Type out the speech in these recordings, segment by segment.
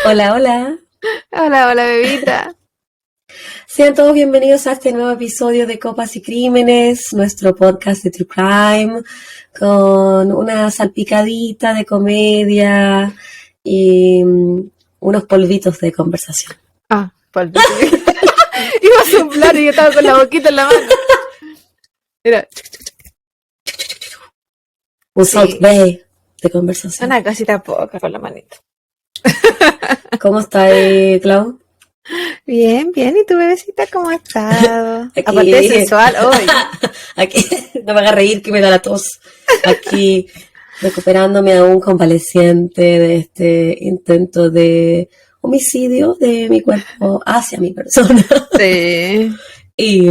Hola, hola. Hola, hola, bebita. Sean todos bienvenidos a este nuevo episodio de Copas y Crímenes, nuestro podcast de True Crime, con una salpicadita de comedia y unos polvitos de conversación. Ah, polvito. Iba a soplar y yo estaba con la boquita en la mano. Mira. Un Salt Bay de conversación. Una cosita poca con la manita. ¿Cómo está, Clau? Bien, bien. ¿Y tu bebecita cómo ha estado? Aquí, aparte de sensual, hoy. Aquí, no me haga reír que me da la tos. Aquí, recuperándome aún convaleciente de este intento de homicidio de mi cuerpo hacia mi persona. Sí. Y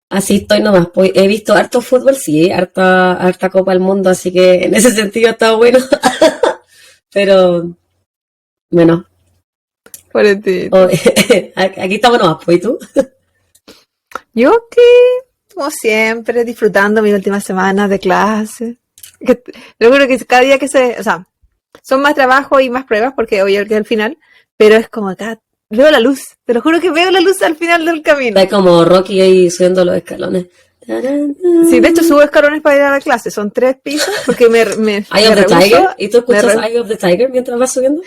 así estoy nomás. Pues, he visto harto fútbol, sí, harta Copa del Mundo, así que en ese sentido ha estado bueno. Pero, bueno. Por ti. Aquí estamos nomás, pues, ¿y tú? Yo aquí, como siempre, disfrutando mis últimas semanas de clase. Lo juro que cada día o sea, son más trabajo y más pruebas porque hoy es el final, pero es como acá, veo la luz, te lo juro que veo la luz al final del camino. Está como Rocky ahí subiendo los escalones. Sí, de hecho subo escalones para ir a la clase, son 3 pisos porque me Eye of the Tiger, ¿y tú escuchas Eye of the Tiger mientras vas subiendo?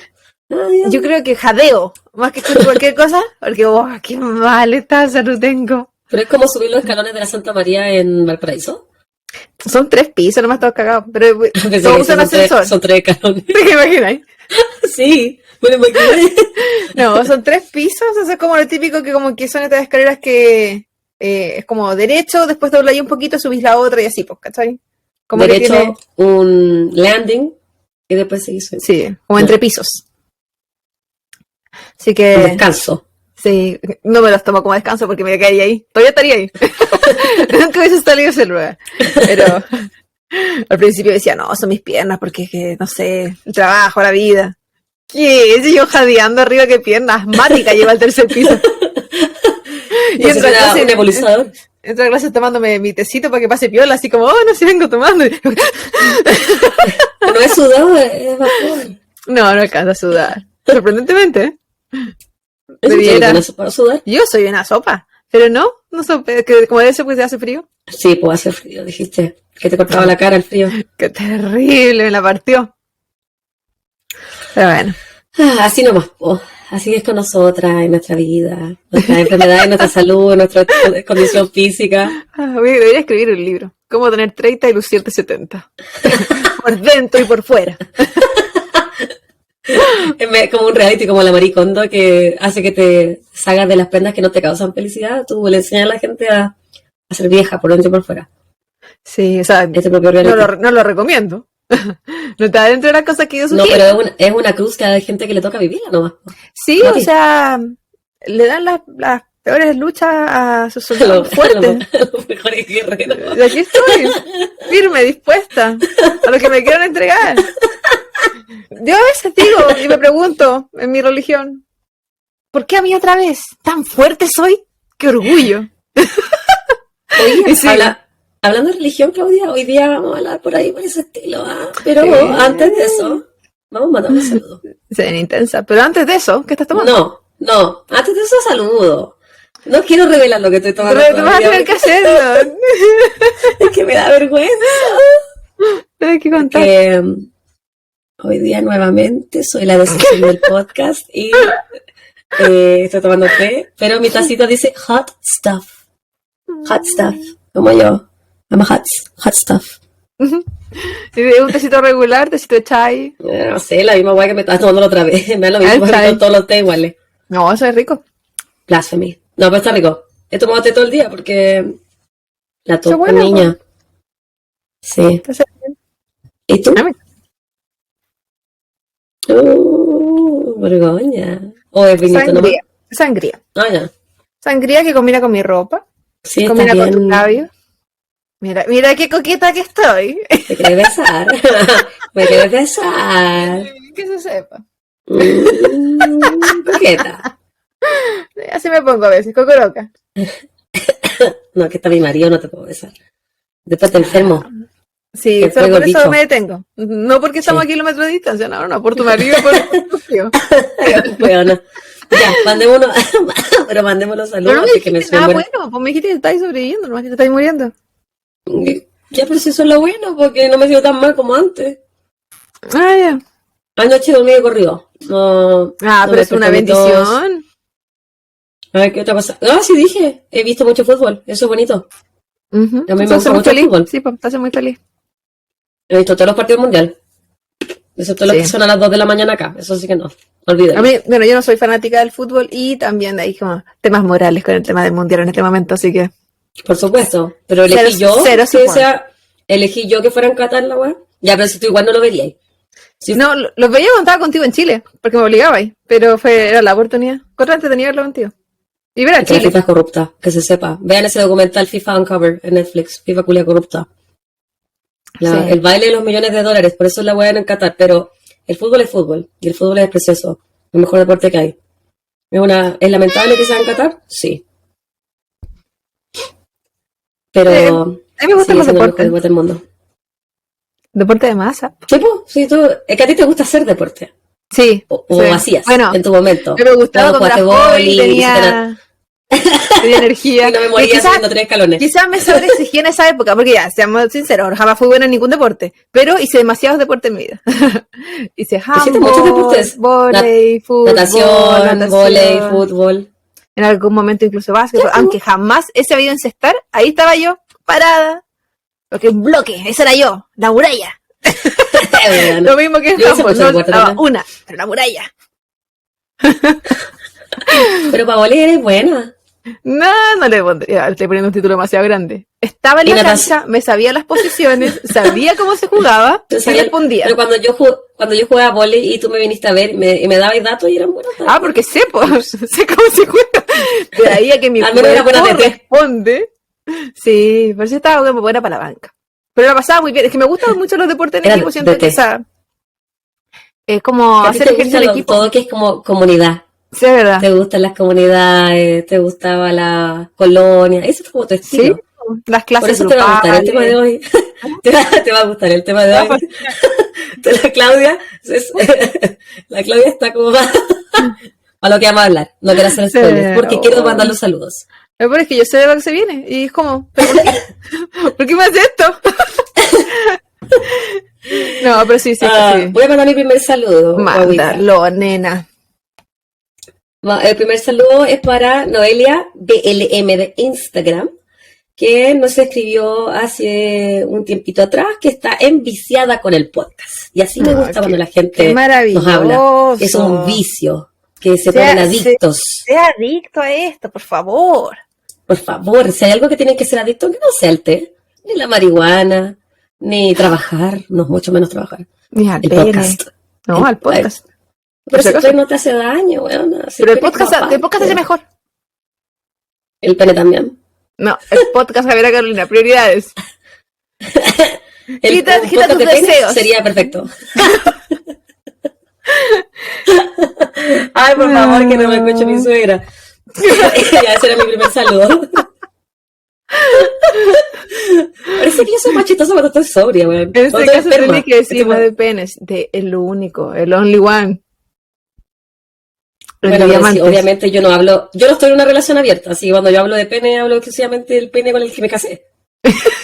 Yo creo que jadeo, más que escucho cualquier cosa, porque qué mal esta salud tengo. Pero es como subir los escalones de la Santa María en Valparaíso. Son 3 pisos, nomás todos cagados, pero todos usan ascensor. Son 3 escalones. ¿Te imaginas? Sí, me lo imaginé. No, son 3 pisos, eso es como lo típico que como que son estas escaleras que es como derecho, después dobláis un poquito, subís la otra y así, pues, ¿cachai? Como derecho, que tiene... un landing y después seguís subiendo. Sí, como entre pisos. Así que... Un descanso. Sí, no me los tomo como descanso porque me quedaría ahí. Todavía estaría ahí. Nunca hubiese salido ese lugar. Pero al principio decía, no, son mis piernas porque, no sé, el trabajo, la vida. ¿Qué? Si yo jadeando arriba, qué piernas. Asmática lleva al tercer piso. Y entra a un nebulizador. Entra a clase tomándome mi tecito para que pase piola, así como, no, si vengo tomando. No es sudado, es vapor. No alcanza a sudar. Sorprendentemente, ¿eh? ¿Debiera para sudar? Yo soy una sopa, pero no sopa, que como debe ser pues hace frío. Sí, pues hace frío, dijiste que te cortaba la cara el frío. Qué terrible, me la partió. Pero bueno. Así nomás, pues. Así es con nosotras en nuestra vida, nuestras enfermedades, nuestra salud, nuestra condición física. Debería escribir un libro. Cómo tener 30 y lucirte 70. Por dentro y por fuera. Es como un reality, como la Marie Kondo, que hace que te salgas de las prendas que no te causan felicidad. Tú le enseñas a la gente a ser vieja por dentro y por fuera. Sí, o sea, no lo recomiendo. No está dentro de las cosas que yo sugiero. No, pero es una cruz que hay gente que le toca vivir nomás. Sí, o sea, le dan las peores luchas a sus soldados fuertes. Los mejores guerreros. Y aquí estoy, firme, dispuesta a lo que me quieran entregar. Yo a veces digo y me pregunto en mi religión, ¿por qué a mí otra vez? ¿Tan fuerte soy? ¡Qué orgullo! Oye, sí. Hablando de religión, Claudia, hoy día vamos a hablar por ahí, por ese estilo, ¿ah? Pero antes de eso, vamos a mandar un saludo. Se ven intensa, pero antes de eso, ¿qué estás tomando? No, antes de eso saludo. No quiero revelar lo que estoy tomando. Pero tú vas a tener que hacerlo. Es que me da vergüenza. Tienes que contar. Porque hoy día nuevamente soy la decisión del podcast y estoy tomando té, pero mi tacita dice hot stuff. Hot stuff, como yo. I'm a hot stuff. ¿Es un tecito regular, tecito de chai? No sé, la misma guay que me estás tomando la otra vez. Me da lo mismo con todos los té iguales. No, eso es rico. Blasphemy. No, pero está rico. He tomado té todo el día porque la toco niña. Sí. ¿Y tú? Vergüenza. ¿O es vinito nomás? Sangría. Ah, ya. Sangría que combina con mi ropa. Sí, combina con tus labios. Mira qué coqueta que estoy. ¿Me querés besar? ¿Me querés besar? Que se sepa. Coqueta. Así me pongo a veces, cocoroca. No, que está mi marido, no te puedo besar. Después te enfermo. Sí, El solo fuego por eso bicho. me detengo. No porque estamos Sí. a kilómetros de distancia, no, por tu marido y por tu tío. Bueno, ya, mandémonos, pero mandémonos Pero no saludos me antes que dijiste mencionen nada buenas. bueno, pues me dijiste que estáis sobreviviendo, nomás que te estáis muriendo. Ya, pero si eso es lo bueno, porque no me siento tan mal como antes. Ah, ya. Anoche dormí de corrido. No, Ah, no me pero es desperté una a mis dos. bendición. A ver, ¿qué otra cosa? Ah, sí dije. He visto mucho fútbol. Eso es bonito. Ujú. A mí me Eso hace gusta muy mucho el feliz. fútbol. Sí, pues te hace muy feliz. He visto todos los partidos mundial. Excepto los que Sí. son a las 2 de la mañana acá. Eso sí que no. A Olvídalo. mí, bueno, yo no soy fanática del fútbol y también hay como temas morales con el tema del mundial en este momento, así que Por supuesto. Pero cero, elegí yo cero que support. sea. Elegí yo que fuera en Qatar la weá. Ya, pero si tú igual no lo verías. Si No, los veía cuando estaba contigo en Chile, porque me obligaba ahí, pero era la oportunidad. Corre entretenido verlo contigo. Y ver a que la Chile. FIFA es corrupta, que se sepa. Vean ese documental FIFA Uncover en Netflix. FIFA culia corrupta. Sí. El baile de los millones de dólares, por eso es la weá en Qatar. Pero el fútbol es fútbol. Y el fútbol es precioso. El mejor deporte que hay. ¿Es lamentable que sea en Qatar? Sí. Pero A mí me gustan sigue los siendo el mejor deportes. deporte del mundo. Deporte de masa. Sí, pues, sí, tú, es que a ti te gusta hacer deporte. Sí. O sí. hacías Bueno, en tu momento. me gustaba Cuando cuando era jugaste joven, vóley, tenía energía. y no me Y moría subiendo 3 escalones. quizás me sobreexigí en esa época, porque ya, seamos sinceros, jamás fui buena en ningún deporte, pero hice demasiados deportes en mi vida. Hice Hiciste muchos handball, deportes. vóley, fútbol, Natación, vóley, natación, fútbol. en algún momento incluso básquetbol, Ya, aunque jamás he sabido encestar, ahí estaba yo, parada, porque un bloque, esa era yo, la muralla. Lo mismo que en Yo hice handball, mucho no deporte estaba también. una, pero la muralla. Pero para vóley eres buena. No le pondría, estoy poniendo un título demasiado grande. Estaba en Y la natación. cancha, me sabía las posiciones, sabía cómo se jugaba Pero, y respondía. pero cuando yo jugaba vóley y tú me viniste a ver y me dabas datos y eran buenos datos. Ah, porque sé, sé cómo se juega. De ahí a que mi Al menos era buena cuerpo TT. responde. Sí, pero sí estaba buena para la banca. Pero la pasaba muy bien. Es que me gustan mucho los deportes en Era equipo. Siento DT. que es como A ti hacer te ejercicio gusta en equipo. todo que es como comunidad. Sí, es verdad. Te gustan las comunidades, te gustaba la colonia. Eso es como tu Sí, estilo. las Por clases eso te va a gustar el tema de grupales. hoy. Te va a gustar el tema de hoy. La Claudia, la Claudia está como a lo que vamos a hablar. No quiero hacer Sí. spoilers porque quiero mandar los saludos. Lo peor es que yo sé de lo que se viene. Y es como, ¿pero por qué? ¿Por qué me haces esto? No, pero sí, es que sí. Voy a mandar mi primer saludo, guaguita. Mándalo, nena. El primer saludo es para Noelia BLM de Instagram, que nos escribió hace un tiempito atrás que está enviciada con el podcast. Y así me gusta cuando la gente nos habla. Es un vicio, que se ponen adictos. Sea adicto a esto, por favor. Por favor, si hay algo que tienen que ser adictos, que no sea el té, ni la marihuana, ni trabajar, no, mucho menos trabajar. Ni al El pene. podcast. No, al podcast. Pero si si el acaso. pene no te hace daño, weón. Pero el podcast hace mejor. El pene también. No, el podcast Javiera Carolina, prioridades. Quita podcast tus de pene deseos. sería perfecto. Ay, por favor, que no me escuche mi suegra. Ya, ese era mi primer saludo. Parece que yo soy más chistosa cuando estoy sobria, weón. En este caso tenés que decir Estoy- no de penes, de el único, el only one. El Bueno, de pero sí, diamantes. obviamente yo no estoy en una relación abierta, así que cuando yo hablo de pene, hablo exclusivamente del pene con el que me casé.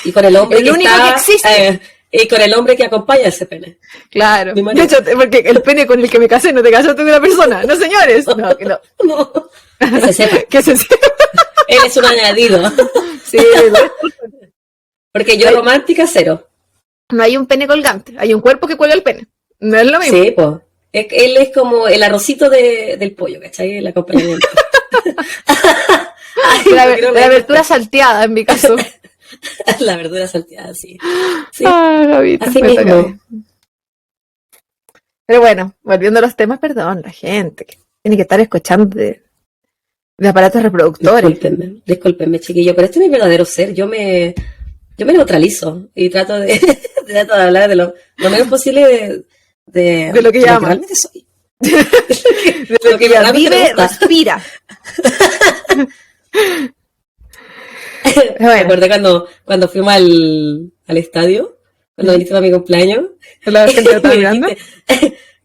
Y con el hombre El que único está, que existe. Y con el hombre que acompaña ese pene. Claro. Mi De marido. hecho, porque el pene con el que me casé no te casaste con una persona. No, señores. No, que no. No, que se sepa. Que se sepa. Él es un añadido. Sí, Porque yo romántica, cero. no hay un pene colgante, hay un cuerpo que cuelga el pene. No es lo mismo. Sí, pues. Él es como el arrocito del pollo, ¿cachai? El acompañamiento. Ay, La, no quiero la reír. abertura salteada, en mi caso. La verdura salteada, sí. Sí, Ah, Gavita, así me mismo. toca. Pero bueno, volviendo a los temas, perdón, la gente que tiene que estar escuchando de aparatos reproductores. Discúlpenme, chiquillo, pero este es mi verdadero ser. Yo me neutralizo y trato de, trato de hablar de lo menos posible de lo que ella ama. realmente soy. De lo que ella realmente me vive, gusta. respira. Me Bueno, acordé cuando fuimos al estadio cuando viniste para mi cumpleaños. La gente lo está mirando.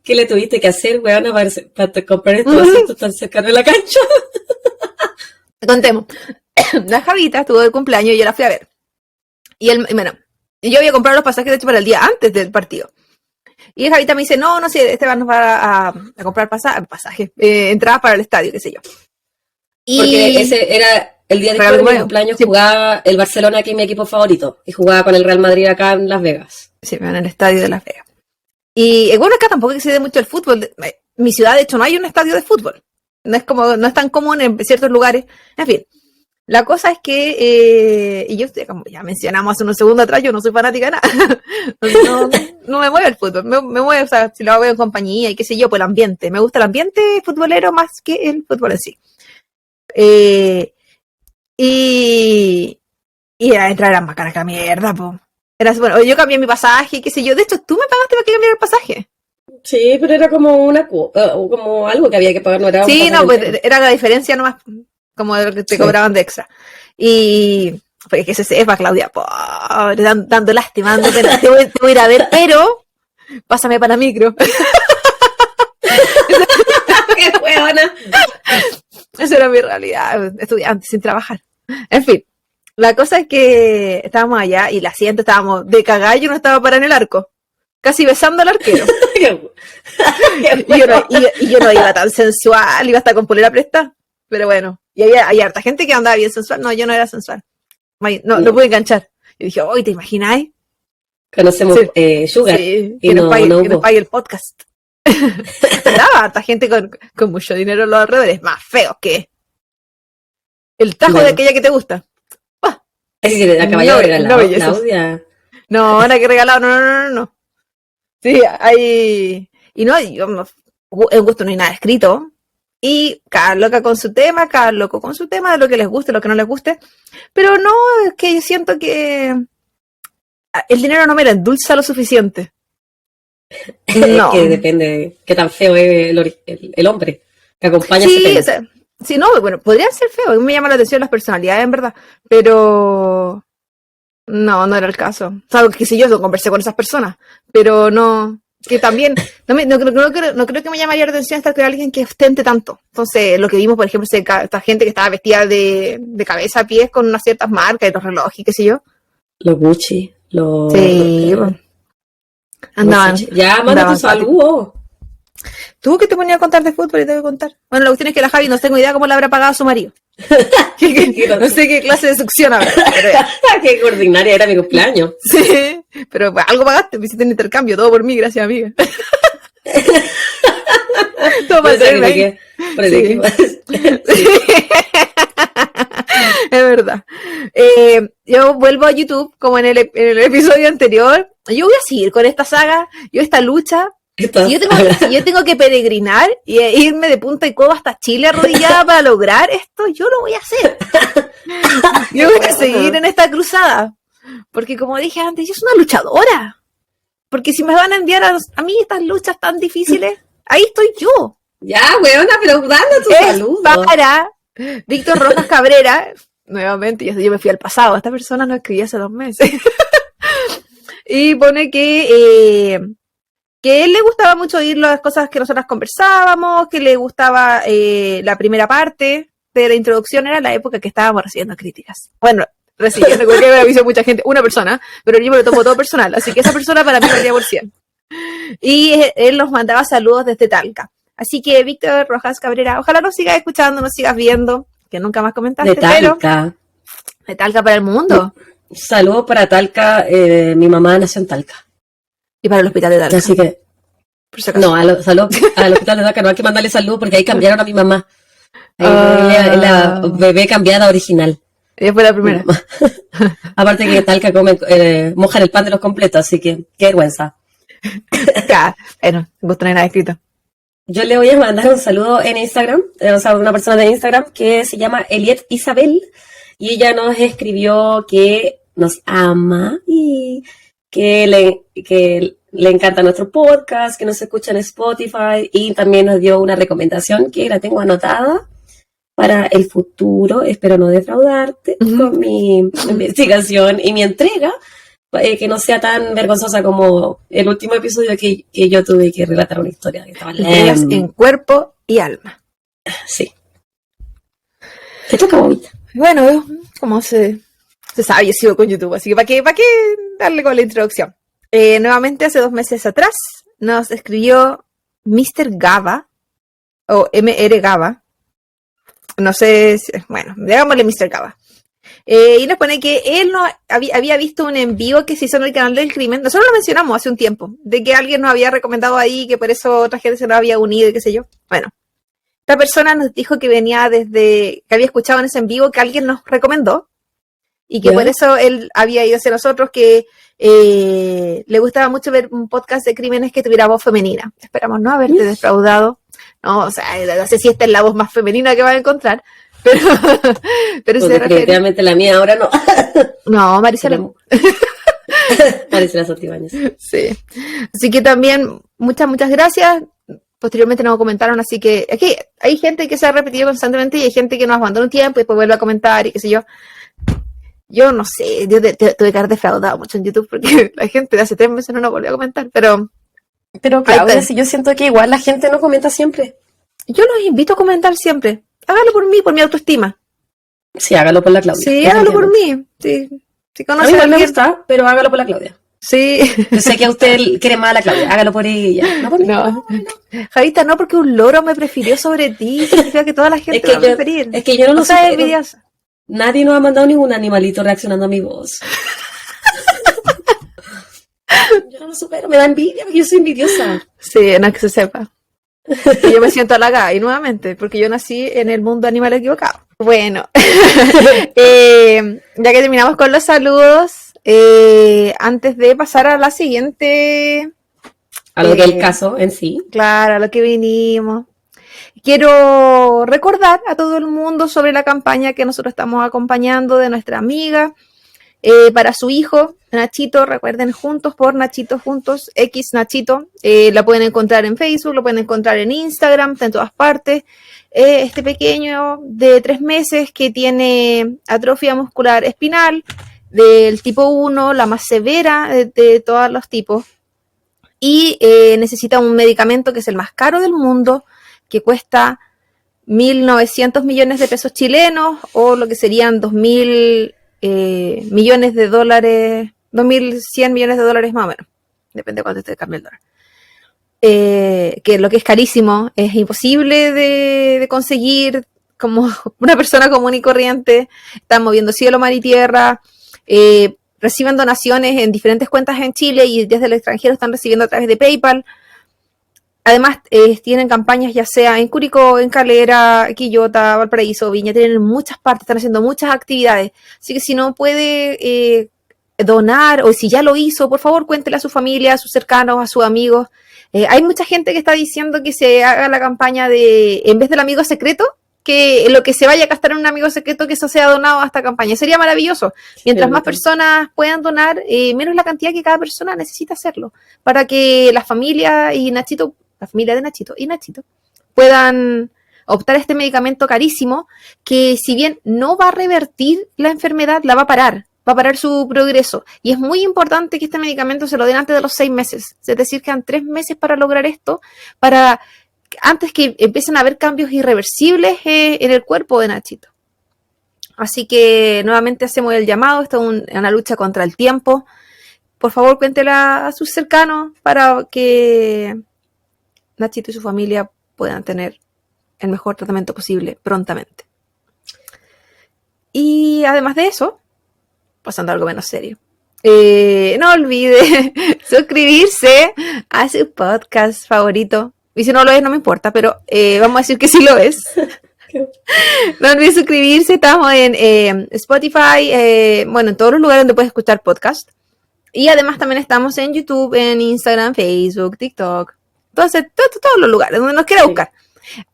¿Qué le tuviste que hacer, weona, para comprar estos asientos tan cercanos a la cancha? Contemos. La Javita estuvo de cumpleaños y yo la fui a ver. Y yo había comprado los pasajes, de hecho, para el día antes del partido. Y Javita me dice, no, sé, Esteban nos va a comprar pasajes, entradas para el estadio, qué sé yo. Porque ese era el día después de mi cumpleaños, sí. Jugaba el Barcelona, que es mi equipo favorito, y jugaba con el Real Madrid acá en Las Vegas. Sí, en el estadio de Las Vegas. Y bueno, acá tampoco existe mucho el fútbol. Mi ciudad, de hecho, no hay un estadio de fútbol. No es tan común en ciertos lugares. En fin, la cosa es que, y yo, como ya mencionamos hace unos segundos atrás, yo no soy fanática de nada. No me mueve el fútbol. Me mueve, o sea, si lo hago en compañía y qué sé yo, pues el ambiente. Me gusta el ambiente futbolero más que el fútbol en sí. Y era entrar a más cara que la mierda, po. Bueno, yo cambié mi pasaje, qué sé yo. De hecho, tú me pagaste para que cambiara el pasaje. Sí, pero era como como algo que había que pagar, no era. Sí, no, pues era la diferencia nomás, como de lo que te cobraban de extra. Y pues que se sepa, Claudia, pobre, dando lástima, dando pena. Te voy a ir a ver, pero pásame para micro. ¡Qué huevona! Esa era mi realidad, estudiante sin trabajar. En fin. La cosa es que estábamos allá y la siguiente estábamos de cagar, yo no estaba para en el arco, casi besando al arquero. y yo no iba tan sensual, iba hasta con polera presta, pero bueno, y había harta gente que andaba bien sensual, no, yo no era sensual, no pude enganchar. Y dije, ¿te imagináis? Conocemos Sugar. Sí, que nos pague el podcast. Andaba harta gente con mucho dinero en los alrededores, más feos que el tajo de aquella que te gusta. Es que acababa de regalar, Claudia. No, era que regalado, no. Sí, hay... Y no, en gusto no hay nada escrito. Y cada loca con su tema, cada loco con su tema, de lo que les guste, lo que no les guste. Pero no, es que yo siento que el dinero no me la endulza lo suficiente. No. Es que depende de qué tan feo es el hombre que acompaña sí, ese tema. O sea, sí, no, bueno, podrían ser feos, me llama la atención las personalidades, en verdad, pero no era el caso. O sea, que si yo conversé con esas personas, pero no, que también, no creo que me llamaría la atención estar con alguien que ostente tanto. Entonces, lo que vimos, por ejemplo, esta gente que estaba vestida de cabeza a pies con unas ciertas marcas, y los relojes, qué sé yo. Los Gucci, Sí, andaban. Ya, manda tu saludo. ¿Tú qué te ponías a contar de fútbol y te voy a contar? Bueno, la cuestión es que la Javi no tengo idea cómo le habrá pagado a su marido. No sé qué clase de succión habrá. Qué ordinaria, era mi cumpleaños. Sí, pero algo pagaste, me hiciste un intercambio, todo por mí, gracias amiga. Todo para tenerme ahí. Por el equipo. Sí. Es verdad. Yo vuelvo a YouTube, como en el episodio anterior. Yo voy a seguir con esta saga, esta lucha. Si yo tengo que peregrinar y irme de punta y coba hasta Chile arrodillada para lograr esto, yo lo voy a hacer. Yo voy a seguir en esta cruzada. Porque como dije antes, yo soy una luchadora. Porque si me van a enviar a mí estas luchas tan difíciles, ahí estoy yo. Ya, weona, pero dando tu saludo. Para Víctor Rojas Cabrera, nuevamente, yo me fui al pasado, esta persona no escribía hace 2 meses. Y pone que él le gustaba mucho oír las cosas que nosotras conversábamos, que le gustaba la primera parte de la introducción, era la época que estábamos recibiendo críticas. Bueno, recibiendo, creo que me avisó mucha gente, una persona, pero yo me lo tomo todo personal, así que esa persona para mí valía por 100. Y él nos mandaba saludos desde Talca. Así que, Víctor Rojas Cabrera, ojalá nos sigas escuchando, nos sigas viendo, que nunca más comentaste, de Talca. Pero de Talca para el mundo. Saludos para Talca, mi mamá nació en Talca. Y para el hospital de Talca. Así que, no, saludos al hospital de Talca, no hay que mandarle saludos porque ahí cambiaron a mi mamá. Ahí es la bebé cambiada original. Ella fue la primera. Aparte que Talca mojan el pan de los completos, así que qué vergüenza. Bueno, vos tenés nada escrito. Yo le voy a mandar un saludo en Instagram, o sea, una persona de Instagram que se llama Eliet Isabel, y ella nos escribió que nos ama y que le encanta nuestro podcast, que nos escucha en Spotify, y también nos dio una recomendación que la tengo anotada para el futuro. Espero no defraudarte con mi investigación y mi entrega, que no sea tan vergonzosa como el último episodio que yo tuve que relatar una historia que estaba en cuerpo y alma. Sí. ¿Qué toca, Bobita? Bueno, como se sabe, yo sigo con YouTube, así que ¿para qué darle con la introducción? Nuevamente, hace 2 meses atrás, nos escribió Mr. Gaba, o MR Gaba, no sé, bueno, digámosle Mr. Gaba. Y nos pone que él no había visto un en vivo que se hizo en el canal del crimen. Nosotros lo mencionamos hace un tiempo, de que alguien nos había recomendado ahí, que por eso otra gente se nos había unido y qué sé yo. Bueno, esta persona nos dijo que venía que había escuchado en ese en vivo que alguien nos recomendó y que por eso él había ido hacia nosotros, que le gustaba mucho ver un podcast de crímenes que tuviera voz femenina. Esperamos no haberte defraudado. No, o sea, no sé si esta es la voz más femenina que vas a encontrar, pero pues definitivamente la mía ahora no. No, Marisela. Marisela Santibáñez. Sí. Así que también muchas gracias. Posteriormente nos comentaron, así que aquí hay gente que se ha repetido constantemente y hay gente que nos abandona un tiempo y después vuelve a comentar y qué sé yo. Yo no sé, yo tuve que haber defraudado mucho en YouTube porque la gente de hace 3 meses no nos volvió a comentar, pero Claudia, si yo siento que igual la gente no comenta siempre. Yo los invito a comentar siempre. Hágalo por mí, por mi autoestima. Sí, hágalo por la Claudia. Sí, hágalo por mí. Sí. Si a mí igual me gusta, pero hágalo por la Claudia. Sí. Yo sé que a usted quiere más a la Claudia, hágalo por ella. No por mí. No. Javita, no, porque un loro me prefirió sobre ti. Significa que toda la gente va a preferir. Es que yo no lo sé. Envidiosa. Nadie nos ha mandado ningún animalito reaccionando a mi voz. Yo no lo supero, me da envidia porque yo soy envidiosa. Sí, no es que se sepa. Y yo me siento halagada, y nuevamente, porque yo nací en el mundo animal equivocado. Bueno, ya que terminamos con los saludos, antes de pasar a la siguiente... A lo que es el caso en sí. Claro, a lo que vinimos. Quiero recordar a todo el mundo sobre la campaña que nosotros estamos acompañando de nuestra amiga para su hijo, Nachito. Recuerden, Juntos por Nachito, Juntos X Nachito. La pueden encontrar en Facebook, lo pueden encontrar en Instagram, está en todas partes. Este pequeño de 3 meses que tiene atrofia muscular espinal del tipo 1, la más severa de todos los tipos. Y necesita un medicamento que es el más caro del mundo, que cuesta 1.900 millones de pesos chilenos, o lo que serían 2.000 millones de dólares, 2.100 millones de dólares más o menos, depende de cuánto te cambie el dólar. Que lo que es carísimo, es imposible de conseguir, como una persona común y corriente. Están moviendo cielo, mar y tierra, reciben donaciones en diferentes cuentas en Chile y desde el extranjero están recibiendo a través de PayPal. Además, tienen campañas ya sea en Curicó, en Calera, Quillota, Valparaíso, Viña, tienen muchas partes, están haciendo muchas actividades. Así que si no puede donar, o si ya lo hizo, por favor cuéntele a su familia, a sus cercanos, a sus amigos. Hay mucha gente que está diciendo que se haga la campaña de, en vez del amigo secreto, que lo que se vaya a gastar en un amigo secreto, que eso sea donado a esta campaña. Sería maravilloso. Mientras más personas puedan donar, menos la cantidad que cada persona necesita hacerlo, para que la familia y Nachito, la familia de Nachito y Nachito, puedan optar a este medicamento carísimo, que si bien no va a revertir la enfermedad, la va a parar su progreso. Y es muy importante que este medicamento se lo den antes de los 6 meses. Es decir, quedan 3 meses para lograr esto, para antes que empiecen a haber cambios irreversibles en el cuerpo de Nachito. Así que nuevamente hacemos el llamado. Esto es una lucha contra el tiempo. Por favor, cuéntela a sus cercanos para que Nachito y su familia puedan tener el mejor tratamiento posible prontamente. Y además de eso, pasando a algo menos serio, no olvide suscribirse a su podcast favorito. Y si no lo es, no me importa, pero vamos a decir que sí lo es. No olvide suscribirse. Estamos en Spotify, en todos los lugares donde puedes escuchar podcast. Y además también estamos en YouTube, en Instagram, Facebook, TikTok. Entonces, todos los lugares donde nos quiera buscar.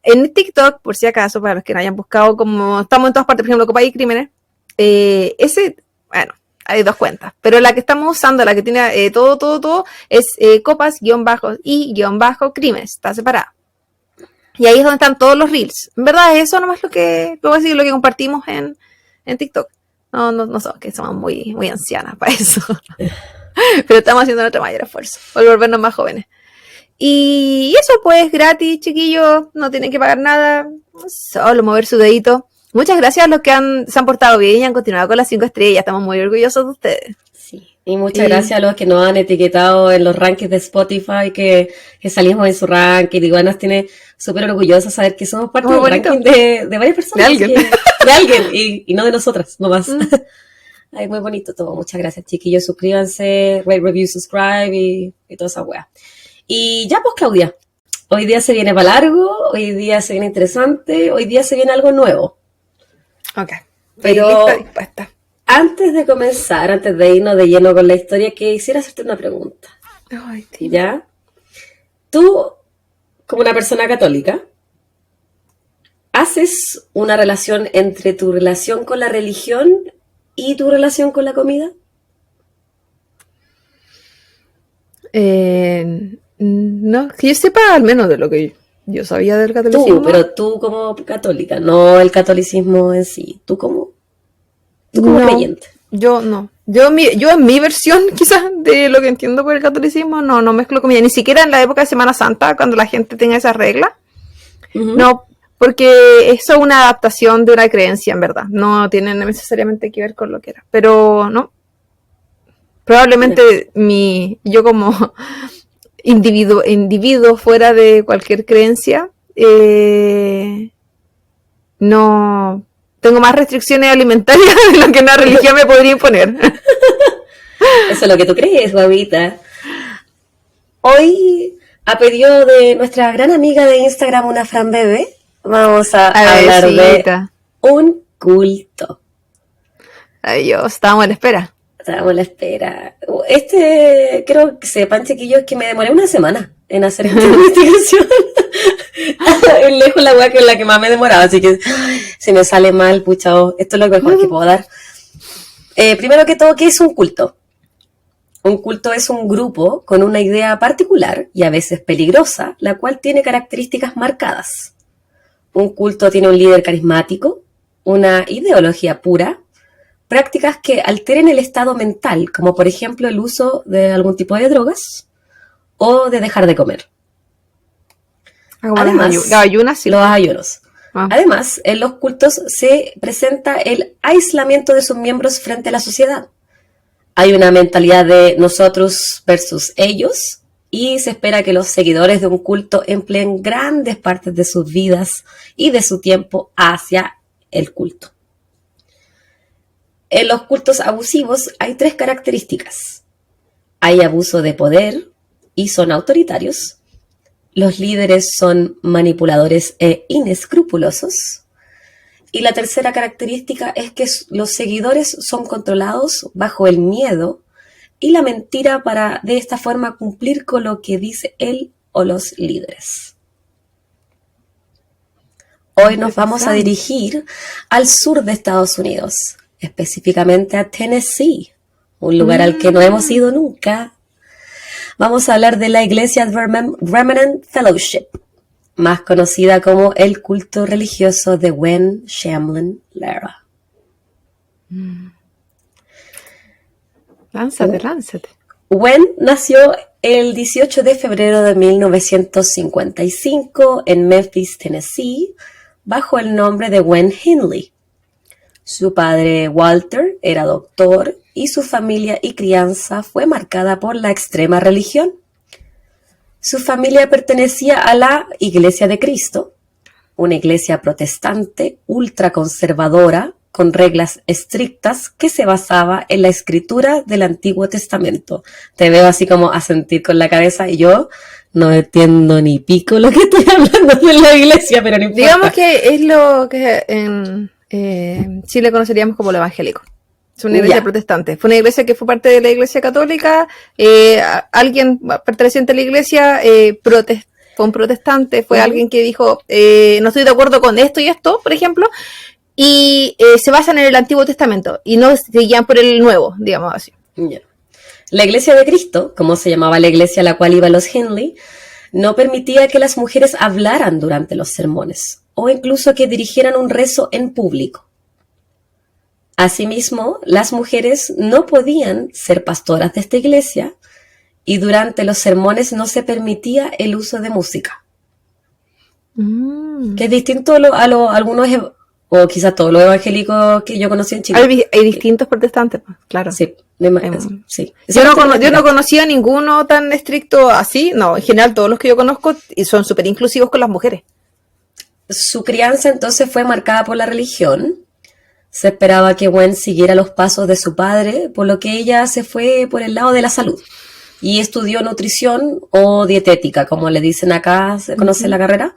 En TikTok, por si acaso, para los que no hayan buscado, como estamos en todas partes, por ejemplo, Copa y Crímenes, hay 2 cuentas, pero la que estamos usando, la que tiene todo, es copas-y-crímenes, está separada. Y ahí es donde están todos los reels. En verdad, eso nomás lo que compartimos en TikTok. No somos muy, muy ancianas para eso. Pero estamos haciendo nuestro mayor esfuerzo por volvernos más jóvenes. Y eso pues, gratis, chiquillos, no tienen que pagar nada, solo mover su dedito. Muchas gracias a los que se han portado bien y han continuado con las 5 estrellas, estamos muy orgullosos de ustedes. Sí, y muchas gracias a los que nos han etiquetado en los rankings de Spotify, que salimos en su ranking. Igual nos tiene súper orgullosos saber que somos parte del ranking de varias personas. De alguien. De alguien, y no de nosotras, nomás. Ay, muy bonito todo. Muchas gracias, chiquillos. Suscríbanse, rate, review, subscribe y toda esa wea. Y ya pues, Claudia, hoy día se viene para largo, hoy día se viene interesante, hoy día se viene algo nuevo. Ok, pero dispuesta. Antes de comenzar, antes de irnos de lleno con la historia, quisiera hacerte una pregunta. Ay, tío. ¿Ya? Tú, como una persona católica, ¿haces una relación entre tu relación con la religión y tu relación con la comida? No, que yo sepa al menos de lo que yo sabía del catolicismo. Pero tú como católica, no el catolicismo en sí. Tú como creyente. Yo no. Yo en mi versión, quizás, de lo que entiendo por el catolicismo, no mezclo comida. Ni siquiera en la época de Semana Santa, cuando la gente tenga esas reglas. Uh-huh. No, porque eso es una adaptación de una creencia, en verdad. No tiene necesariamente que ver con lo que era. Pero, no. Probablemente yo como individuo fuera de cualquier creencia, no tengo más restricciones alimentarias de lo que una religión me podría imponer. Eso es lo que tú crees, guavita. Hoy, a pedido de nuestra gran amiga de Instagram, una Fran Bebe, vamos a hablar de un culto. Ay, Dios, estábamos a la espera. Estábamos a la espera. Quiero que sepan, chiquillos, que me demoré una semana en hacer esta investigación. Lejos la weá que es la que más me demoraba, así que si me sale mal, pucha, esto es lo mejor que puedo dar. Primero que todo, ¿qué es un culto? Un culto es un grupo con una idea particular y a veces peligrosa, la cual tiene características marcadas. Un culto tiene un líder carismático, una ideología pura, prácticas que alteren el estado mental, como por ejemplo el uso de algún tipo de drogas o de dejar de comer. Además, los ayunos. Además, en los cultos se presenta el aislamiento de sus miembros frente a la sociedad. Hay una mentalidad de nosotros versus ellos y se espera que los seguidores de un culto empleen grandes partes de sus vidas y de su tiempo hacia el culto. En los cultos abusivos hay 3 características. Hay abuso de poder y son autoritarios. Los líderes son manipuladores e inescrupulosos. Y la tercera característica es que los seguidores son controlados bajo el miedo y la mentira para de esta forma cumplir con lo que dice él o los líderes. Hoy nos vamos a dirigir al sur de Estados Unidos, específicamente a Tennessee, un lugar al que no hemos ido nunca. Vamos a hablar de la iglesia Remnant Fellowship, más conocida como el culto religioso de Gwen Shamblin Lara. Lánzate. Gwen nació el 18 de febrero de 1955 en Memphis, Tennessee, bajo el nombre de Gwen Hindley. Su padre, Walter, era doctor y su familia y crianza fue marcada por la extrema religión. Su familia pertenecía a la Iglesia de Cristo, una iglesia protestante ultraconservadora con reglas estrictas que se basaba en la escritura del Antiguo Testamento. Te veo así como asentir con la cabeza y yo no entiendo ni pico lo que estoy hablando de la iglesia, pero no importa. Digamos que es lo que en Chile conoceríamos como lo evangélico. Es una iglesia protestante. Fue una iglesia que fue parte de la iglesia católica. Alguien perteneciente a la iglesia fue un protestante, fue alguien que dijo, no estoy de acuerdo con esto y esto, por ejemplo, y se basan en el Antiguo Testamento y no se guían por el Nuevo, digamos así. La Iglesia de Cristo, como se llamaba la iglesia a la cual iban los Hindley, no permitía que las mujeres hablaran durante los sermones o incluso que dirigieran un rezo en público. Asimismo, las mujeres no podían ser pastoras de esta iglesia y durante los sermones no se permitía el uso de música. Que es distinto a algunos, o quizás todos los evangélicos que yo conocí en Chile. Hay distintos protestantes, claro. Sí, sí. Yo no conocía ninguno tan estricto así. No, en general todos los que yo conozco son súper inclusivos con las mujeres. Su crianza entonces fue marcada por la religión. Se esperaba que Gwen siguiera los pasos de su padre, por lo que ella se fue por el lado de la salud y estudió nutrición o dietética, como le dicen acá, se conoce la carrera,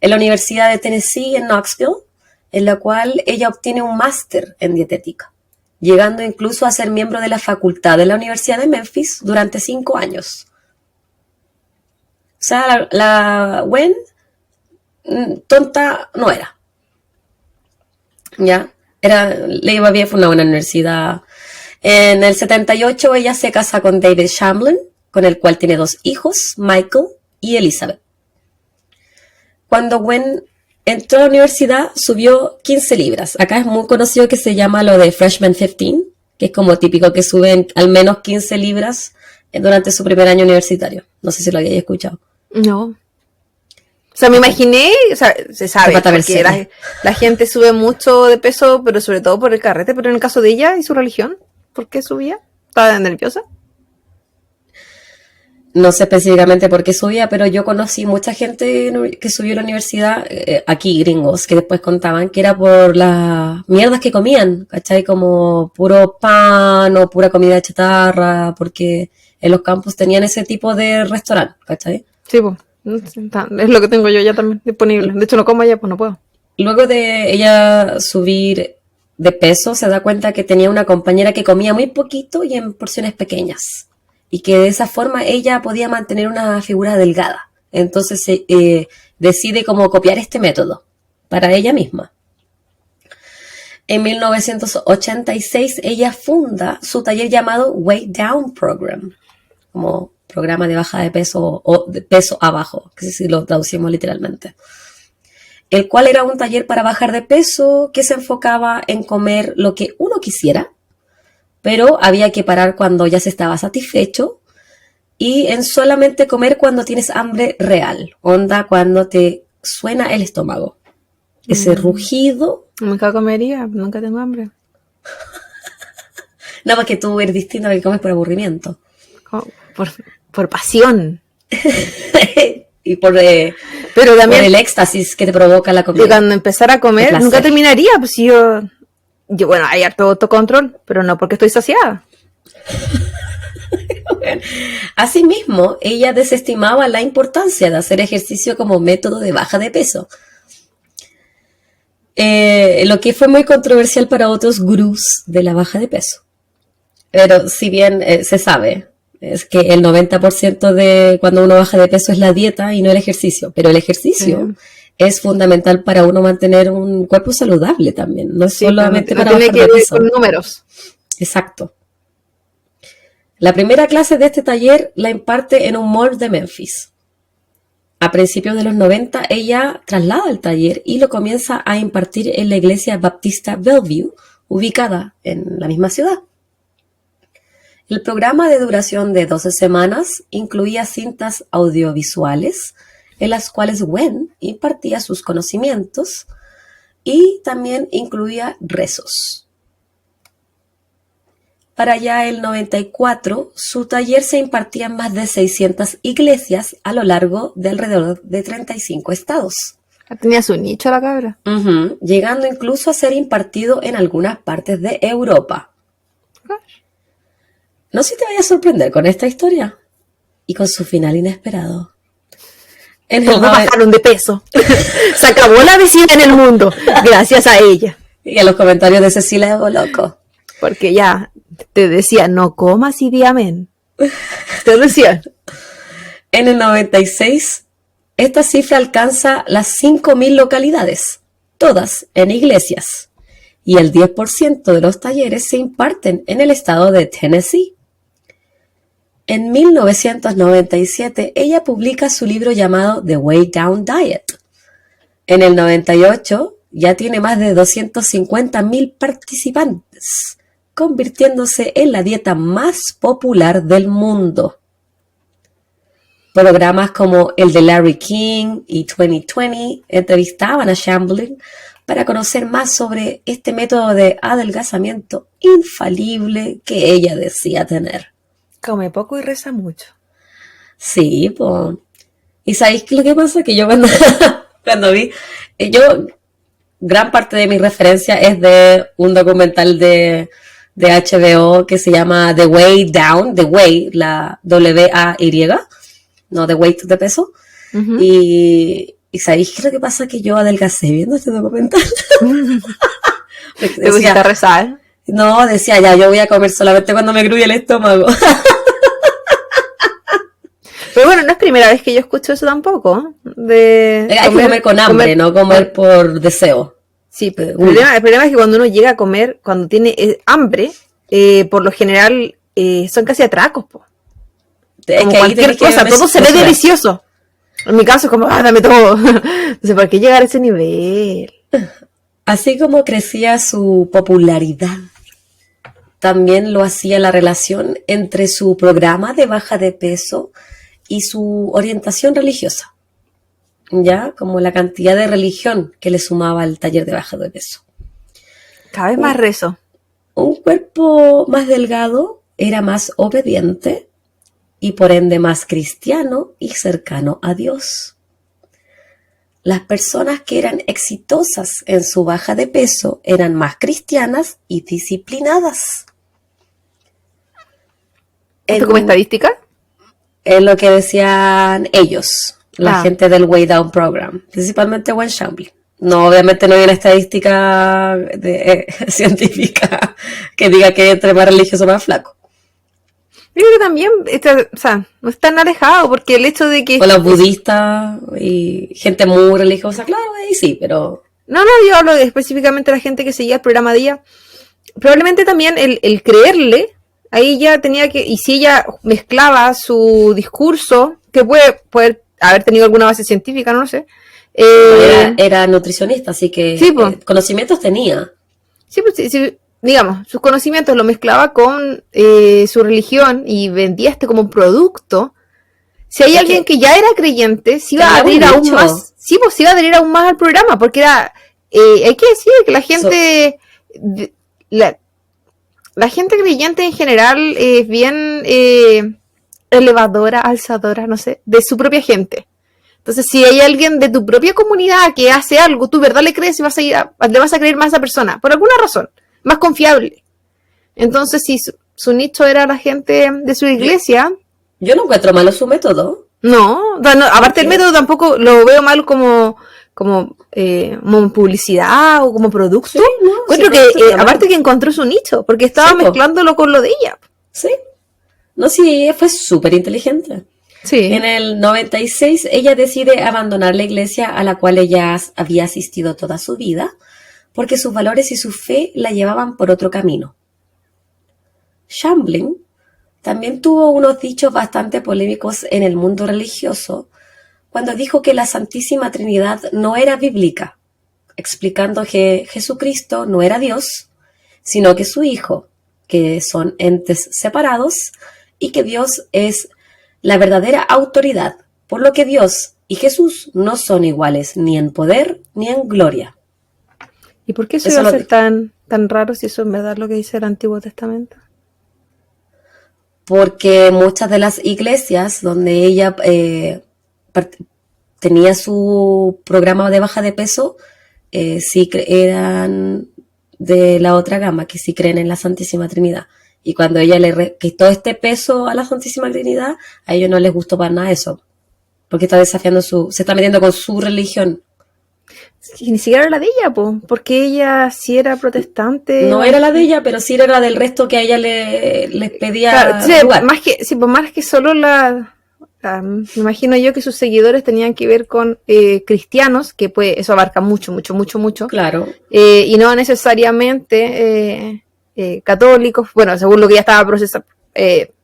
en la Universidad de Tennessee en Knoxville, en la cual ella obtiene un máster en dietética, llegando incluso a ser miembro de la facultad de la Universidad de Memphis durante 5 años. O sea, la Gwen tonta no era. ¿Ya? Le iba bien, fue una buena universidad. En el 78 ella se casa con David Shamblin, con el cual tiene 2 hijos, Michael y Elizabeth. Cuando Gwen entró a la universidad, subió 15 libras. Acá es muy conocido que se llama lo de Freshman 15, que es como típico que suben al menos 15 libras durante su primer año universitario. No sé si lo habíais escuchado. No. O sea, me imaginé, o sea, se sabe, porque la gente sube mucho de peso, pero sobre todo por el carrete, pero en el caso de ella y su religión, ¿por qué subía? ¿Estaba nerviosa? No sé específicamente por qué subía, pero yo conocí mucha gente que subió a la universidad, aquí gringos, que después contaban que era por las mierdas que comían, ¿cachai? Como puro pan o pura comida chatarra, porque en los campus tenían ese tipo de restaurante, ¿cachai? Sí, pues. Es lo que tengo yo ya también disponible. De hecho, no como allá, pues no puedo. Luego de ella subir de peso, se da cuenta que tenía una compañera que comía muy poquito y en porciones pequeñas. Y que de esa forma ella podía mantener una figura delgada. Entonces decide como copiar este método para ella misma. En 1986 ella funda su taller llamado Weight Down Program, como programa de baja de peso o de peso abajo, que si lo traducimos literalmente. El cual era un taller para bajar de peso que se enfocaba en comer lo que uno quisiera, pero había que parar cuando ya se estaba satisfecho y en solamente comer cuando tienes hambre real, onda cuando te suena el estómago. Ese rugido. Nunca comería, nunca tengo hambre. Nada más que tú eres distinto a lo que comes por aburrimiento. Por pasión. Y por pero también por el éxtasis que te provoca la comida. Y cuando empezara a comer, nunca terminaría, pues si yo bueno, hay harto autocontrol, pero no porque estoy saciada. Asimismo, ella desestimaba la importancia de hacer ejercicio como método de baja de peso. Lo que fue muy controversial para otros gurús de la baja de peso. Pero si bien se sabe, es que el 90% de cuando uno baja de peso es la dieta y no el ejercicio. Pero el ejercicio es fundamental para uno mantener un cuerpo saludable también. No es solamente para bajar de peso. Tiene que ver con números. Exacto. La primera clase de este taller la imparte en un mall de Memphis. A principios de los 90, ella traslada el taller y lo comienza a impartir en la iglesia baptista Bellevue, ubicada en la misma ciudad. El programa de duración de 12 semanas incluía cintas audiovisuales en las cuales Gwen impartía sus conocimientos y también incluía rezos. Para ya el 94, su taller se impartía en más de 600 iglesias a lo largo de alrededor de 35 estados. Tenía su nicho la cabra. Llegando incluso a ser impartido en algunas partes de Europa. No sé si te vaya a sorprender con esta historia y con su final inesperado. Todos bajaron de peso. Se acabó la obesidad en el mundo gracias a ella. Y a los comentarios de Cecilia Loco. Porque ya te decía, no comas y di amén. Te decía. En el 96, esta cifra alcanza las 5.000 localidades, todas en iglesias. Y el 10% de los talleres se imparten en el estado de Tennessee. En 1997, ella publica su libro llamado The Weight Down Diet. En el 98, ya tiene más de 250.000 participantes, convirtiéndose en la dieta más popular del mundo. Programas como el de Larry King y 2020 entrevistaban a Shambling para conocer más sobre este método de adelgazamiento infalible que ella decía tener. Come poco y reza mucho. Sí, pues. ¿Y sabéis qué es lo que pasa? Que yo cuando vi, gran parte de mi referencia es de un documental de HBO que se llama The Way Down, The Way, la W-A-Y, no The Way to the Peso. Ujú. Y ¿sabéis qué es lo que pasa? Que yo adelgacé viendo este documental. Te pusiste a rezar. No, decía, ya, yo voy a comer solamente cuando me gruye el estómago. Pero bueno, no es primera vez que yo escucho eso tampoco. Hay que comer con hambre, no comer por deseo. Sí, pero el problema es que cuando uno llega a comer, cuando tiene hambre, por lo general son casi atracos, po. Es Como que ahí cualquier tenés que cosa, todo se ve mesurar. delicioso. En mi caso es como, dame todo. Entonces, ¿por qué llegar a ese nivel? Así como crecía su popularidad, también lo hacía la relación entre su programa de baja de peso y su orientación religiosa, ¿ya? Como la cantidad de religión que le sumaba al taller de baja de peso. Cada vez más rezo. Un cuerpo más delgado era más obediente y por ende más cristiano y cercano a Dios. Las personas que eran exitosas en su baja de peso eran más cristianas y disciplinadas. ¿Esto como estadística? Es lo que decían ellos, la Ah. gente del Way Down Program, principalmente Gwen Shambling. No, obviamente no hay una estadística científica que diga que entre más religioso más flaco. Yo creo que también, o sea, no es tan alejado, porque el hecho de que... O los budistas y gente muy religiosa, claro, ahí sí, pero... No, yo hablo específicamente de la gente que seguía el programa de ella. Probablemente también el creerle, ahí ya tenía que... Y si ella mezclaba su discurso, que puede haber tenido alguna base científica, no lo sé. Era nutricionista, así que Sí, pues. conocimientos tenía. Sí, pues sí, digamos, sus conocimientos lo mezclaba con su religión y vendía como un producto. Si hay Es alguien que ya era creyente, se iba tenía a un adherir aún nicho. más. Sí, pues se iba a adherir aún más al programa, porque era, hay que decir que la gente, la gente creyente en general es bien elevadora, alzadora, no sé, de su propia gente. Entonces, si hay alguien de tu propia comunidad que hace algo, tú verdad le crees y le vas a creer más a esa persona, por alguna razón, más confiable. Entonces, si su nicho era la gente de su iglesia, Yo no encuentro malo su método. no, aparte el método tampoco lo veo mal como publicidad o como producto. Sí, no, Encuentro sí, que, está aparte mal. que encontró su nicho, porque estaba Sí, po. mezclándolo con lo de ella. Sí. No, sí, ella fue súper inteligente. Sí. En el 96 ella decide abandonar la iglesia a la cual ella había asistido toda su vida, porque sus valores y su fe la llevaban por otro camino. Shambling también tuvo unos dichos bastante polémicos en el mundo religioso cuando dijo que la Santísima Trinidad no era bíblica, explicando que Jesucristo no era Dios, sino que su Hijo, que son entes separados y que Dios es la verdadera autoridad, por lo que Dios y Jesús no son iguales ni en poder ni en gloria. ¿Y por qué eso Eso iba a lo ser tan raro si eso en verdad es lo que dice el Antiguo Testamento? Porque muchas de las iglesias donde ella tenía su programa de baja de peso, sí eran de la otra gama, que sí creen en la Santísima Trinidad. Y cuando ella le quitó este peso a la Santísima Trinidad, a ellos no les gustó para nada eso. Porque está desafiando se está metiendo con su religión. Y ni siquiera era la de ella, porque ella sí era protestante. No era la de ella, pero sí era la del resto que a ella les pedía Claro, sí, lugar. más que solo me imagino yo que sus seguidores tenían que ver con cristianos, que pues eso abarca mucho. Claro. Y no necesariamente católicos, bueno, según lo que ella estaba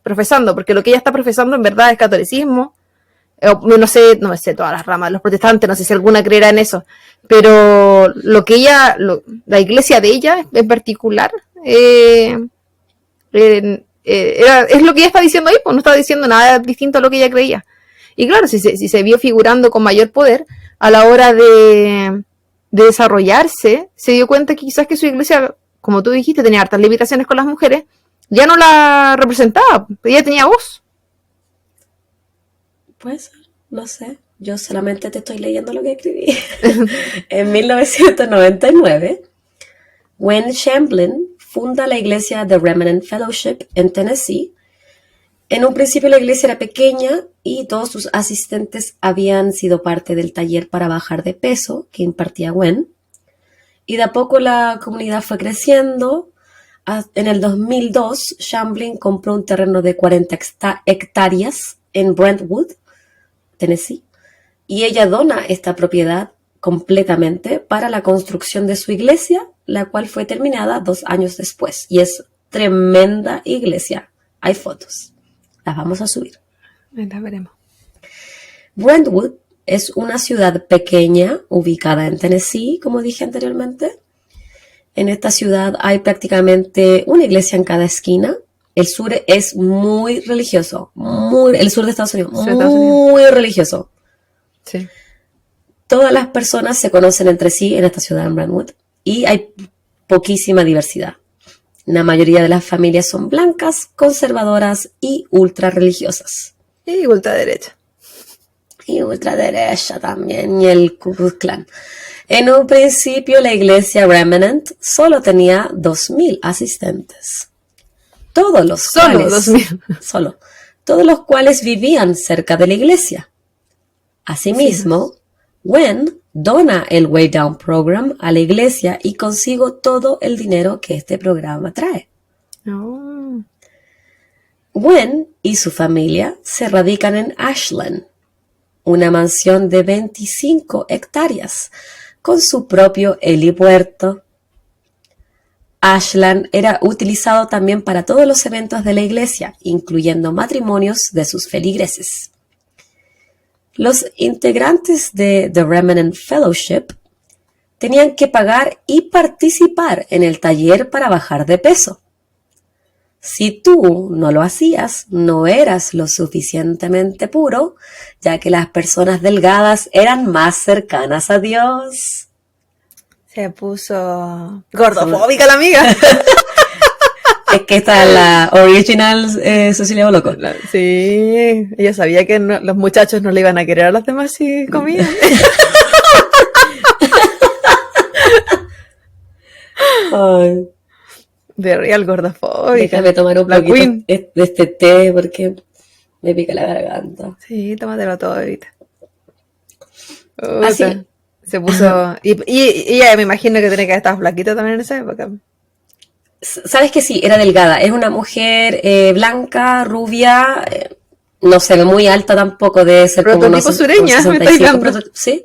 profesando, porque lo que ella está profesando en verdad es catolicismo, no sé, no me sé todas las ramas de los protestantes, no sé si alguna creerá en eso, pero la iglesia de ella en particular, es lo que ella está diciendo ahí, pues no está diciendo nada distinto a lo que ella creía. Y claro, si se vio figurando con mayor poder a la hora de desarrollarse, se dio cuenta que quizás que su iglesia, como tú dijiste, tenía hartas limitaciones con las mujeres, ya no la representaba, ella tenía voz. Puede ser, no sé. Yo solamente te estoy leyendo lo que escribí. En 1999, Gwen Shamblin funda la iglesia The Remnant Fellowship en Tennessee. En un principio la iglesia era pequeña y todos sus asistentes habían sido parte del taller para bajar de peso que impartía Gwen. Y de a poco la comunidad fue creciendo. En el 2002, Shamblin compró un terreno de 40 hectáreas en Brentwood, Tennessee, y ella dona esta propiedad completamente para la construcción de su iglesia, la cual fue terminada 2 años después. Y es tremenda iglesia. Hay fotos. Las vamos a subir. Las veremos. Brentwood es una ciudad pequeña ubicada en Tennessee, como dije anteriormente. En esta ciudad hay prácticamente una iglesia en cada esquina. El sur es muy religioso, el sur de Estados Unidos, muy religioso. Sí. Todas las personas se conocen entre sí en esta ciudad en Brentwood y hay poquísima diversidad. La mayoría de las familias son blancas, conservadoras y ultra religiosas. Y ultraderecha. Y ultraderecha también, y el Ku Klux Klan. En un principio la iglesia Remnant solo tenía 2,000 asistentes. Todos los cuales vivían cerca de la iglesia. Asimismo, Gwen dona el Way Down Program a la iglesia y consigo todo el dinero que este programa trae. Oh. Gwen y su familia se radican en Ashland, una mansión de 25 hectáreas, con su propio helipuerto. Ashland era utilizado también para todos los eventos de la iglesia, incluyendo matrimonios de sus feligreses. Los integrantes de The Remnant Fellowship tenían que pagar y participar en el taller para bajar de peso. Si tú no lo hacías, no eras lo suficientemente puro, ya que las personas delgadas eran más cercanas a Dios. Se puso gordofóbica la amiga. Es que esta es la original Cecilia Boloco. Sí, ella sabía que los muchachos no le iban a querer a los demás si comían. Ay. De real gordofóbica. Déjame tomar un poquito de este té porque me pica la garganta. Sí, tómatelo todo ahorita. Así. Se puso... Y ella me imagino que tenía que estar flaquita también en esa época. Sabes que sí, era delgada. Es una mujer blanca, rubia, no se ve muy alta tampoco, debe ser prototipo como sureña, como me estáis dando. Sí,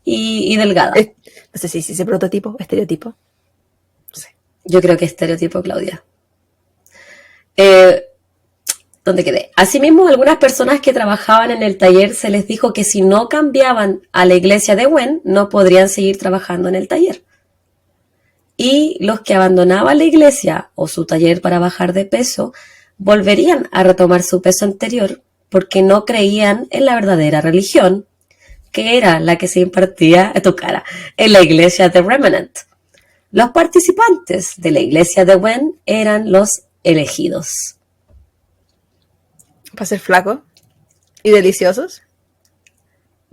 y delgada. No sé si ese prototipo, estereotipo. No sé. Yo creo que estereotipo, Claudia. ¿Dónde quedé? Asimismo, algunas personas que trabajaban en el taller se les dijo que si no cambiaban a la iglesia de Gwen, no podrían seguir trabajando en el taller. Y los que abandonaban la iglesia o su taller para bajar de peso, volverían a retomar su peso anterior porque no creían en la verdadera religión, que era la que se impartía en la iglesia de Remnant. Los participantes de la iglesia de Gwen eran los elegidos. Para ser flacos y deliciosos.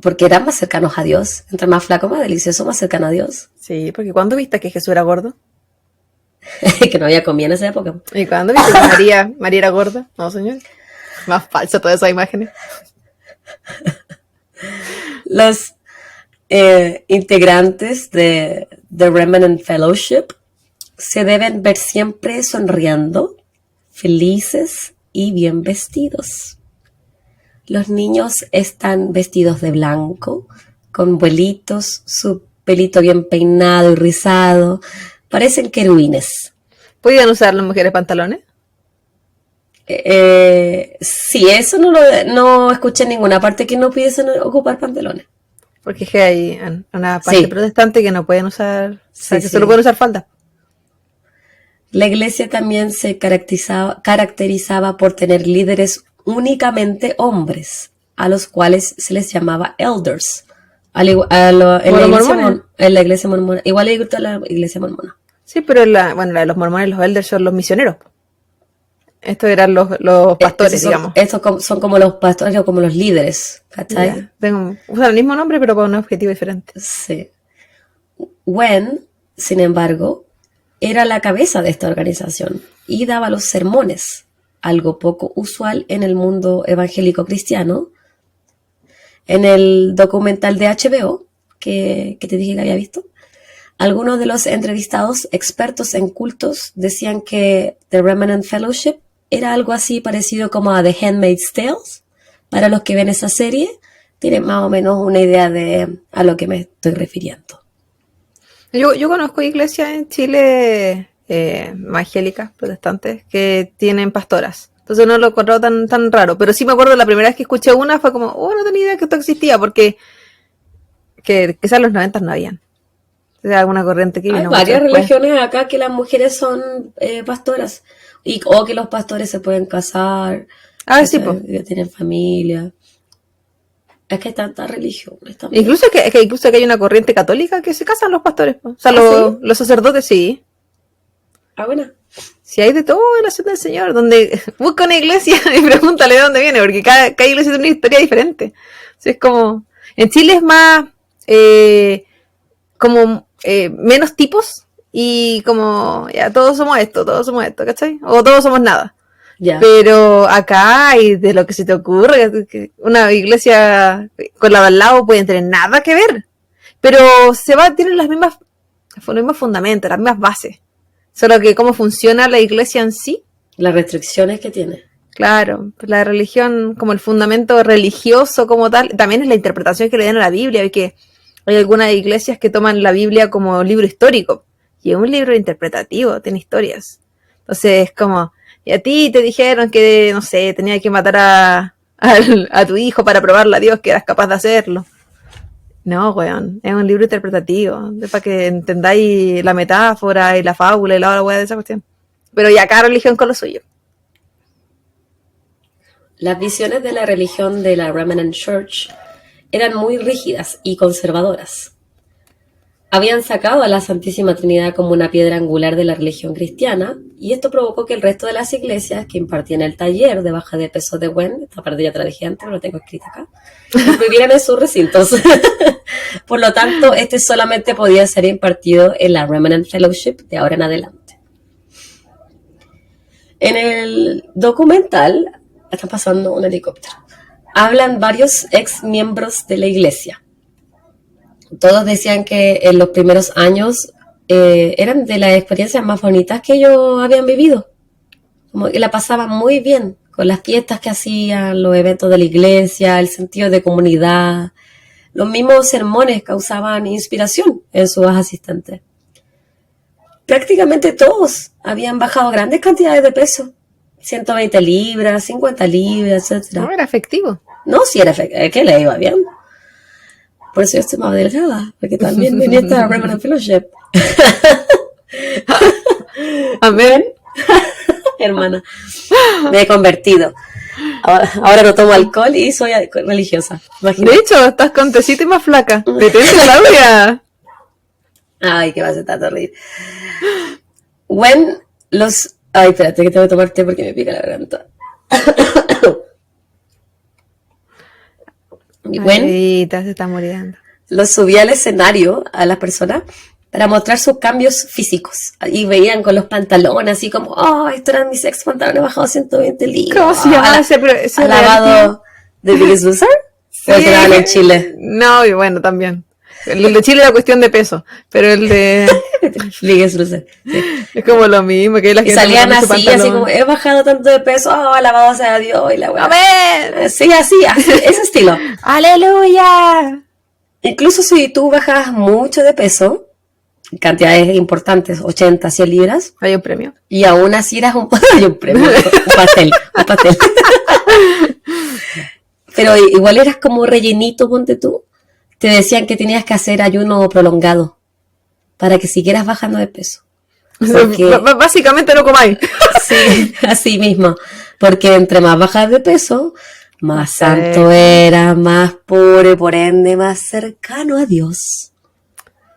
Porque eran más cercanos a Dios. Entre más flaco, más delicioso, más cercano a Dios. Sí, porque ¿cuándo viste que Jesús era gordo? Que no había comida en esa época. ¿Y cuándo viste que María era gorda? No, señor. Más falsa todas esas imágenes. Los integrantes de The Remnant Fellowship se deben ver siempre sonriendo, felices y bien vestidos. Los niños están vestidos de blanco, con vuelitos, su pelito bien peinado y rizado. Parecen querubines. ¿Podían usar las mujeres pantalones? Sí, eso no escuché en ninguna parte que no pudiesen ocupar pantalones. Porque es que hay una parte Sí, protestante que no pueden usar, o sea, sí, que solo sí. pueden usar falda. La iglesia también se caracterizaba por tener líderes únicamente hombres, a los cuales se les llamaba elders. Como los mormones. En la iglesia mormona, igual en la iglesia mormona. Sí, pero bueno, la de los mormones, los elders son los misioneros. Estos eran los Esos pastores, digamos. son como los pastores o como los líderes, ¿cachai? Ya. Usan el mismo nombre, pero para un objetivo diferente. Sí. Wen, sin embargo, era la cabeza de esta organización y daba los sermones, algo poco usual en el mundo evangélico cristiano. En el documental de HBO, que te dije que había visto, algunos de los entrevistados expertos en cultos decían que The Remnant Fellowship era algo así parecido como a The Handmaid's Tales. Para los que ven esa serie, tienen más o menos una idea de a lo que me estoy refiriendo. Yo conozco iglesias en Chile evangélicas, protestantes, que tienen pastoras. Entonces no lo he encontrado tan raro. Pero sí me acuerdo la primera vez que escuché una fue como, no tenía idea que esto existía, porque que quizás en los 90 no habían. O sea, alguna corriente que Hay vino mucho varias después. religiones acá que las mujeres son pastoras o que los pastores se pueden casar, Sí, pues. que tienen familia. Es que hay tantas religiones también. Incluso incluso que hay una corriente católica que se casan los pastores, po. O sea, ¿Sí? los sacerdotes sí. Bueno. Si hay de todo en la ciudad del Señor, donde busca una iglesia y pregúntale de dónde viene, porque cada iglesia tiene una historia diferente. O sea, es como, en Chile es más menos tipos y como, ya, todos somos esto, ¿cachai? O todos somos nada. Ya. Pero acá hay de lo que se te ocurre, que una iglesia con la de al lado pueden tener nada que ver. Pero tienen los mismos fundamentos, las mismas bases. Solo que cómo funciona la iglesia en sí. Las restricciones que tiene. Claro, la religión como el fundamento religioso como tal, también es la interpretación que le dan a la Biblia, y que hay algunas iglesias que toman la Biblia como libro histórico, y es un libro interpretativo, tiene historias. Entonces es como, y a ti te dijeron que, no sé, tenía que matar a tu hijo para probarle a Dios que eras capaz de hacerlo. No, weón, es un libro interpretativo, para que entendáis la metáfora y la fábula y la weá de esa cuestión. Pero ya cada religión con lo suyo. Las visiones de la religión de la Remnant Church eran muy rígidas y conservadoras. Habían sacado a la Santísima Trinidad como una piedra angular de la religión cristiana, y esto provocó que el resto de las iglesias que impartían el taller de baja de peso de Wen, esta parte ya te la dije antes, lo tengo escrito acá, lo prohibieran en sus recintos. Por lo tanto, este solamente podía ser impartido en la Remnant Fellowship de ahora en adelante. En el documental, está pasando un helicóptero, hablan varios ex miembros de la iglesia. Todos decían que en los primeros años eran de las experiencias más bonitas que ellos habían vivido. Como que la pasaban muy bien con las fiestas que hacían, los eventos de la iglesia, el sentido de comunidad. Los mismos sermones causaban inspiración en sus asistentes. Prácticamente todos habían bajado grandes cantidades de peso. 120 libras, 50 libras, etc. No, era efectivo. No, sí era efectivo, es que le iba bien. Por eso yo estoy más delgada, porque también venía esta Remnant Fellowship. Amén. Hermana, me he convertido. Ahora no tomo alcohol y soy religiosa. Imagínate. De hecho, estás con tecito y más flaca. Detente, Claudia. Ay, qué va a ser tan horrible. Ay, espérate que tengo que tomar té porque me pica la garganta. Ahorita se está muriendo. Los subía al escenario a las personas para mostrar sus cambios físicos. Y veían con los pantalones así como, estos eran mis ex pantalones bajados 120 libras. ¿Cómo se llama ese alabado de Biggest Loser? Sí, ¿O se daban en Chile? No, y bueno, también. El de Chile era cuestión de peso, pero el de Biggest Loser. Sí. es como lo mismo, que la gente y salían así como, he bajado tanto de peso, alabado sea Dios, y la weá. ¡Amén! Sí, así, ese estilo. ¡Aleluya! Incluso si tú bajas mucho de peso, cantidades importantes, 80, 100 libras. Hay un premio. Y aún así eras hay un premio, un pastel. Pero igual eras como rellenito, ponte tú. Te decían que tenías que hacer ayuno prolongado para que siguieras bajando de peso. Porque, básicamente no comáis. Sí, así mismo. Porque entre más bajas de peso, más santo eras, más puro y por ende más cercano a Dios.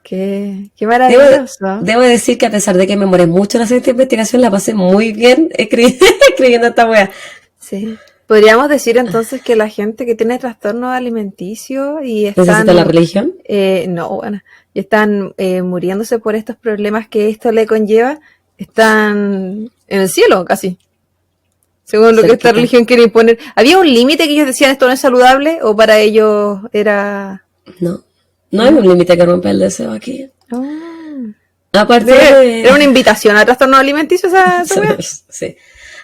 Qué maravilloso. Debo decir que a pesar de que me demoré mucho en hacer esta investigación, la pasé muy bien escribiendo esta wea. Sí. Podríamos decir entonces que la gente que tiene trastorno alimenticio y están... ¿Necesita la religión? No, bueno, y están muriéndose por estos problemas que esto le conlleva, están en el cielo casi. Según lo que esta religión quiere imponer. ¿Había un límite que ellos decían esto no es saludable o para ellos era...? No hay un límite que rompe el deseo aquí. Aparte era una invitación al trastorno alimenticio esa sí.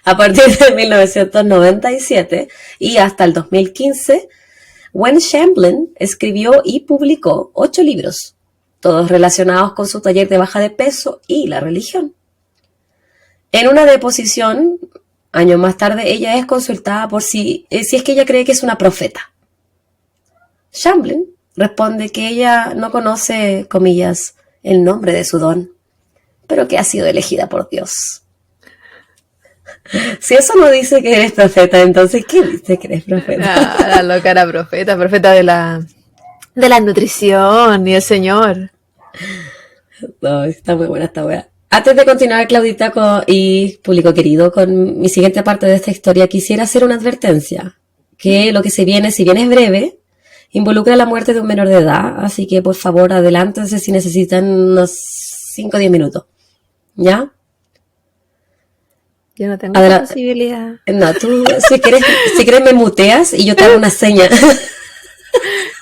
A partir de 1997 y hasta el 2015, Gwen Shamblin escribió y publicó 8 libros, todos relacionados con su taller de baja de peso y la religión. En una deposición, años más tarde, ella es consultada por si es que ella cree que es una profeta. Shamblin responde que ella no conoce, comillas, el nombre de su don, pero que ha sido elegida por Dios. Si eso no dice que eres profeta, entonces ¿qué dice que eres profeta? La loca era profeta de la nutrición y el Señor. No, está muy buena esta wea. Antes de continuar, Claudita y público querido, con mi siguiente parte de esta historia, quisiera hacer una advertencia, que lo que se viene, si bien es breve, involucra la muerte de un menor de edad, así que por favor adelántense si necesitan unos 5 o 10 minutos, ¿ya? Yo no tengo esa posibilidad. No, tú si quieres me muteas y yo te hago una seña.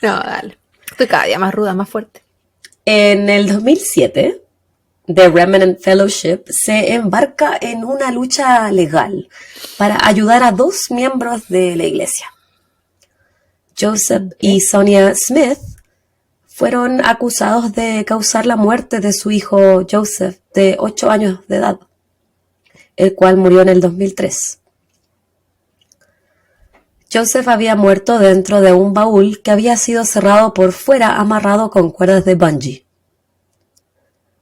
No, dale. Estoy cada día más ruda, más fuerte. En el 2007, The Remnant Fellowship se embarca en una lucha legal para ayudar a 2 miembros de la iglesia. Joseph y Sonia Smith fueron acusados de causar la muerte de su hijo Joseph, de 8 años de edad, el cual murió en el 2003. Joseph había muerto dentro de un baúl que había sido cerrado por fuera amarrado con cuerdas de bungee.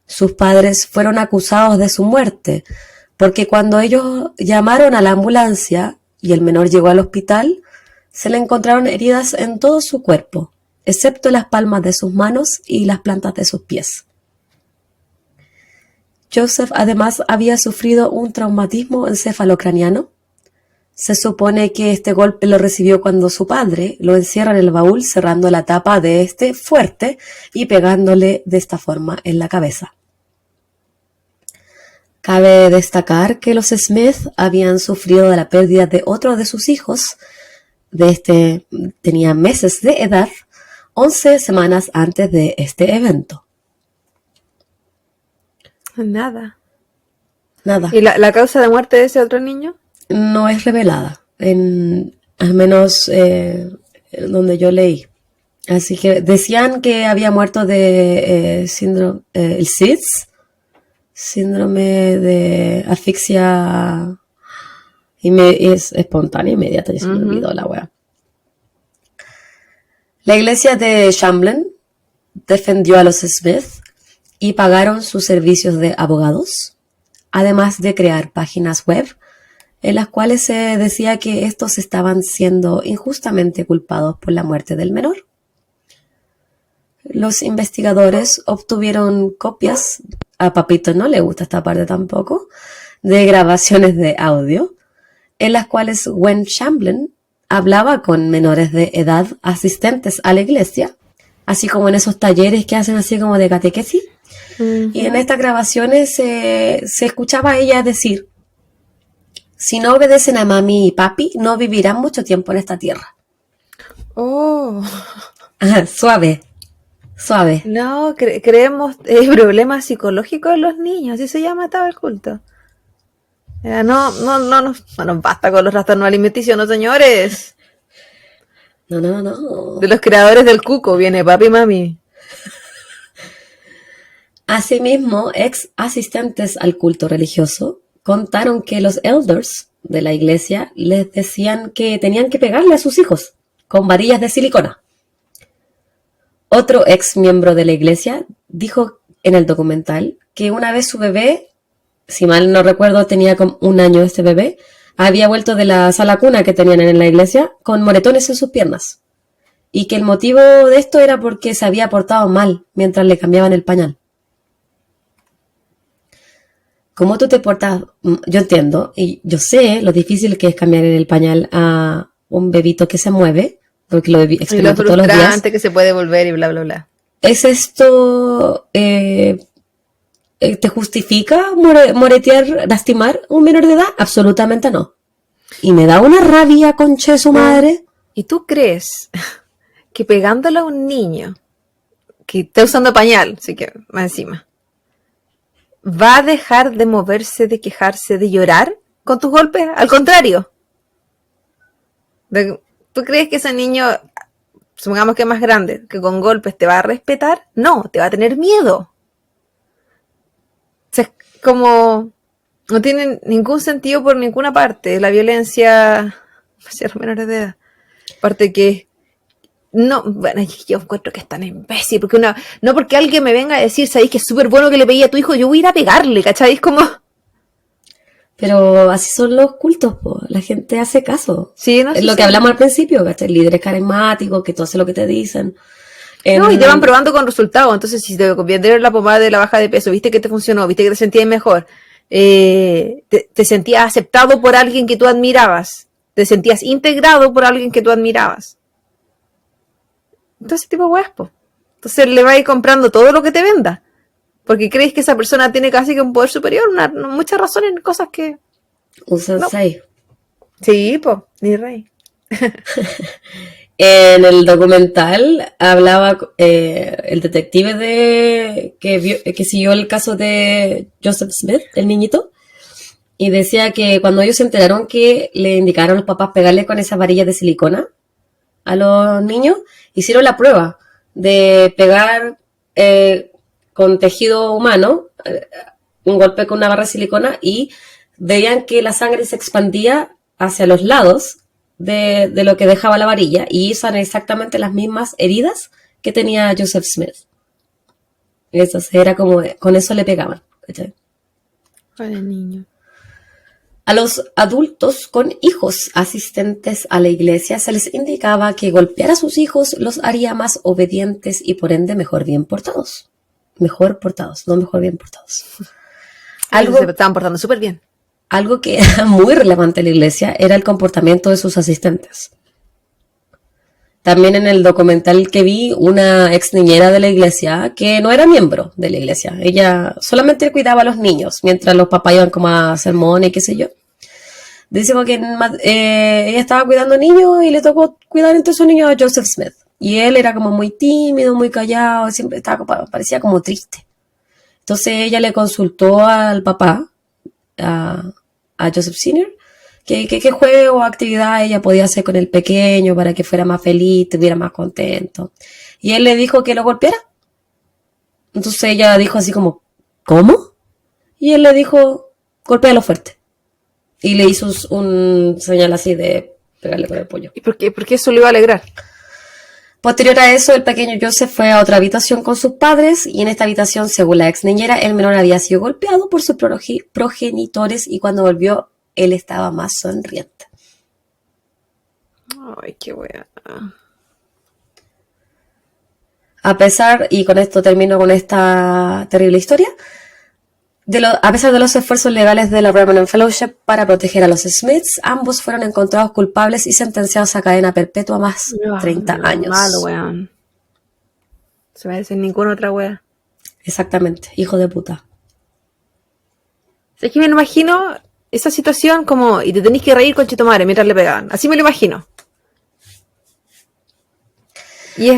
Sus padres fueron acusados de su muerte porque cuando ellos llamaron a la ambulancia y el menor llegó al hospital, se le encontraron heridas en todo su cuerpo, excepto las palmas de sus manos y las plantas de sus pies. Joseph además había sufrido un traumatismo encefalocraniano. Se supone que este golpe lo recibió cuando su padre lo encierra en el baúl cerrando la tapa de este fuerte y pegándole de esta forma en la cabeza. Cabe destacar que los Smith habían sufrido de la pérdida de otro de sus hijos, tenía meses de edad, 11 semanas antes de este evento. Nada. Nada. ¿Y la causa de muerte de ese otro niño? No es revelada, al menos donde yo leí. Así que decían que había muerto de síndrome, el SIDS, síndrome de asfixia es espontánea, inmediata, ya se me olvidó la wea. La iglesia de Shamblin defendió a los Smith y pagaron sus servicios de abogados, además de crear páginas web en las cuales se decía que estos estaban siendo injustamente culpados por la muerte del menor. Los investigadores obtuvieron copias, a Papito no le gusta esta parte tampoco, de grabaciones de audio, en las cuales Gwen Shamblin hablaba con menores de edad asistentes a la iglesia, así como en esos talleres que hacen así como de catequesis. Y en estas grabaciones se escuchaba a ella decir: si no obedecen a mami y papi, no vivirán mucho tiempo en esta tierra. Oh. Suave. No, creemos problemas psicológicos en los niños, así se llama estaba el culto. No nos basta con los trastornos alimenticios, no señores. No. De los creadores del cuco viene papi y mami. Asimismo, ex asistentes al culto religioso contaron que los elders de la iglesia les decían que tenían que pegarle a sus hijos con varillas de silicona. Otro ex miembro de la iglesia dijo en el documental que una vez su bebé, si mal no recuerdo tenía como 1 año este bebé, había vuelto de la sala cuna que tenían en la iglesia con moretones en sus piernas. Y que el motivo de esto era porque se había portado mal mientras le cambiaban el pañal. ¿Cómo tú te portas? Yo entiendo y yo sé lo difícil que es cambiar el pañal a un bebito que se mueve, porque lo experimento todos los días. frustrante que se puede volver y bla, bla, bla. ¿Es esto, te justifica moretear, lastimar a un menor de edad? Absolutamente no. Y me da una rabia, concha de su madre. ¿Y tú crees que pegándole a un niño que está usando pañal, así que más encima, va a dejar de moverse, de quejarse, de llorar con tus golpes? Al contrario. ¿Tú crees que ese niño, supongamos que es más grande, que con golpes te va a respetar? No, te va a tener miedo. O sea, es como no tiene ningún sentido por ninguna parte la violencia hacia los menores de edad. Aparte que no, bueno, yo encuentro que es tan imbécil, porque no porque alguien me venga a decir, ¿sabéis que es súper bueno que le pegué a tu hijo? Yo voy a ir a pegarle, ¿cachai? Es como... Pero así son los cultos, po. La gente hace caso. Sí, no, es lo que hablamos al principio, ¿cachai? Líderes carismáticos, que tú haces lo que te dicen. No, y te van probando con resultados. Entonces, si te vendieron la pomada de la baja de peso, viste que te funcionó, viste que te sentías mejor, te sentías aceptado por alguien que tú admirabas, te sentías integrado por alguien que tú admirabas. Entonces, tipo weas, po. Entonces le vas a ir comprando todo lo que te venda. Porque crees que esa persona tiene casi que un poder superior, muchas razones en cosas que... Un sensei. No. Sí, po, ni rey. En el documental hablaba el detective que siguió el caso de Joseph Smith, el niñito, y decía que cuando ellos se enteraron que le indicaron a los papás pegarle con esas varillas de silicona a los niños, hicieron la prueba de pegar con tejido humano un golpe con una barra de silicona y veían que la sangre se expandía hacia los lados de lo que dejaba la varilla y usan exactamente las mismas heridas que tenía Joseph Smith. Entonces era como, con eso le pegaban. ¿Cachai? Para el niño. A los adultos con hijos asistentes a la iglesia se les indicaba que golpear a sus hijos los haría más obedientes y por ende mejor bien portados. Mejor portados, no mejor bien portados. Se estaban portando súper bien. Algo que era muy relevante en la iglesia era el comportamiento de sus asistentes. También en el documental que vi, una ex niñera de la iglesia que no era miembro de la iglesia. Ella solamente cuidaba a los niños mientras los papás iban como a sermón y qué sé yo. Dice que ella estaba cuidando niños y le tocó cuidar entre esos niños a Joseph Smith. Y él era como muy tímido, muy callado, siempre parecía como triste. Entonces ella le consultó al papá, a Joseph Sr., qué juego o actividad ella podía hacer con el pequeño para que fuera más feliz, estuviera más contento. Y él le dijo que lo golpeara. Entonces ella dijo así como, ¿cómo? Y él le dijo, golpéalo fuerte. Y le hizo un señal así de pegarle con el puño. ¿Y por qué? Porque eso le iba a alegrar. Posterior a eso, el pequeño Joseph fue a otra habitación con sus padres y en esta habitación, según la ex niñera, el menor había sido golpeado por sus progenitores y cuando volvió, él estaba más sonriente. Ay, qué wea. A pesar, y con esto termino con esta terrible historia, a pesar de los esfuerzos legales de la Remnant Fellowship para proteger a los Smiths, ambos fueron encontrados culpables y sentenciados a cadena perpetua más 30 años. Malo, weón. Se va a decir ninguna otra wea. Exactamente, hijo de puta. Es que me lo imagino esa situación como, y te tenés que reír con chito madre mientras le pegaban. Así me lo imagino. Y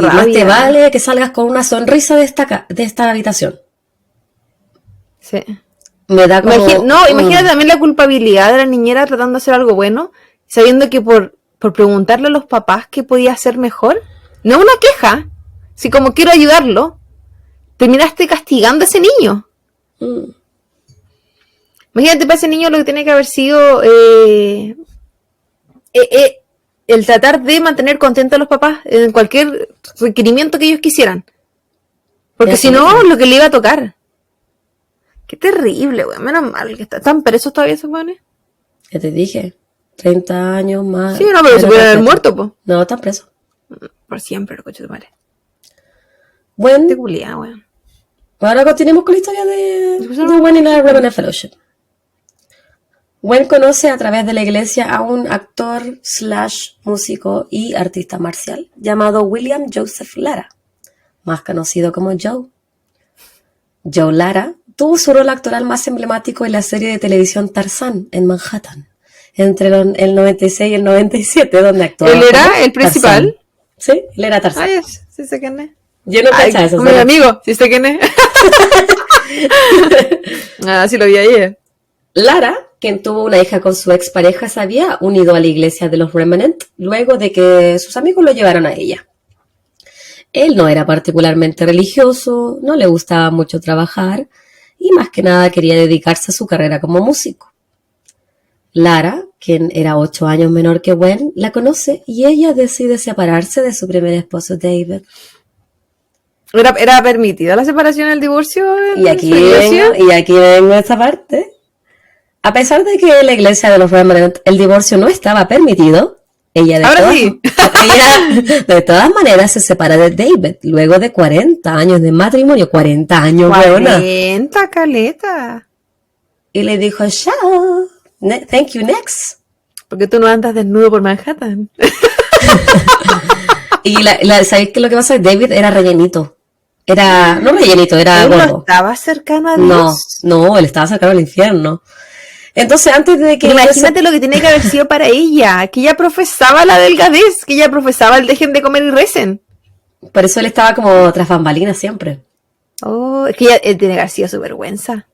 más te vale que salgas con una sonrisa de esta habitación. Sí. Me da como... Imagínate también la culpabilidad de la niñera tratando de hacer algo bueno, sabiendo que por preguntarle a los papás qué podía hacer mejor, no una queja, si como quiero ayudarlo, terminaste castigando a ese niño. Mm. Imagínate, para ese niño lo que tiene que haber sido el tratar de mantener contentos a los papás en cualquier requerimiento que ellos quisieran. Porque si no, lo que le iba a tocar. Qué terrible, güey. Menos mal que están presos todavía esos güeyes. Ya te dije, 30 años más. Sí, no, pero se pueden haber muerto, pues. No, están presos. Por siempre, los coches de madre. Bueno, Qué culia, güey. ahora continuemos con la historia de Gwen y la Ravenna Fellowship. Gwen conoce a través de la iglesia a un actor / músico y artista marcial llamado William Joseph Lara, más conocido como Joe. Joe Lara tuvo su rol actoral más emblemático en la serie de televisión Tarzán en Manhattan, entre el 96 y el 97, donde actuó. ¿Él era el principal? Tarzán. Sí, él era Tarzán. Ay, sí sé quién es. Yo no pensaba eso. Mi amigo, sí sé quién es. Sí lo vi ayer. Lara, quien tuvo una hija con su expareja, se había unido a la iglesia de los Remnant luego de que sus amigos lo llevaron a ella. Él no era particularmente religioso, no le gustaba mucho trabajar y más que nada quería dedicarse a su carrera como músico. Lara, quien era 8 años menor que Gwen, la conoce y ella decide separarse de su primer esposo David. ¿Era permitida la separación y el divorcio? Y aquí vengo a esta parte. A pesar de que en la iglesia de los Remnant el divorcio no estaba permitido, ella de todas maneras se separa de David luego de 40 años de matrimonio. 40 años, 40, caleta. Y le dijo, chao, thank you, next. Porque tú no andas desnudo por Manhattan. Y ¿sabéis qué es lo que pasa? David era rellenito. No rellenito, era gordo. ¿No estaba cercano a Dios? No, él estaba cercano al infierno. Entonces, antes de que... Imagínate lo que tiene que haber sido para ella, que ella profesaba la delgadez, que ella profesaba el dejen de comer y recen. Por eso él estaba como tras bambalinas siempre. Oh, es que ella tiene que haber sido su vergüenza.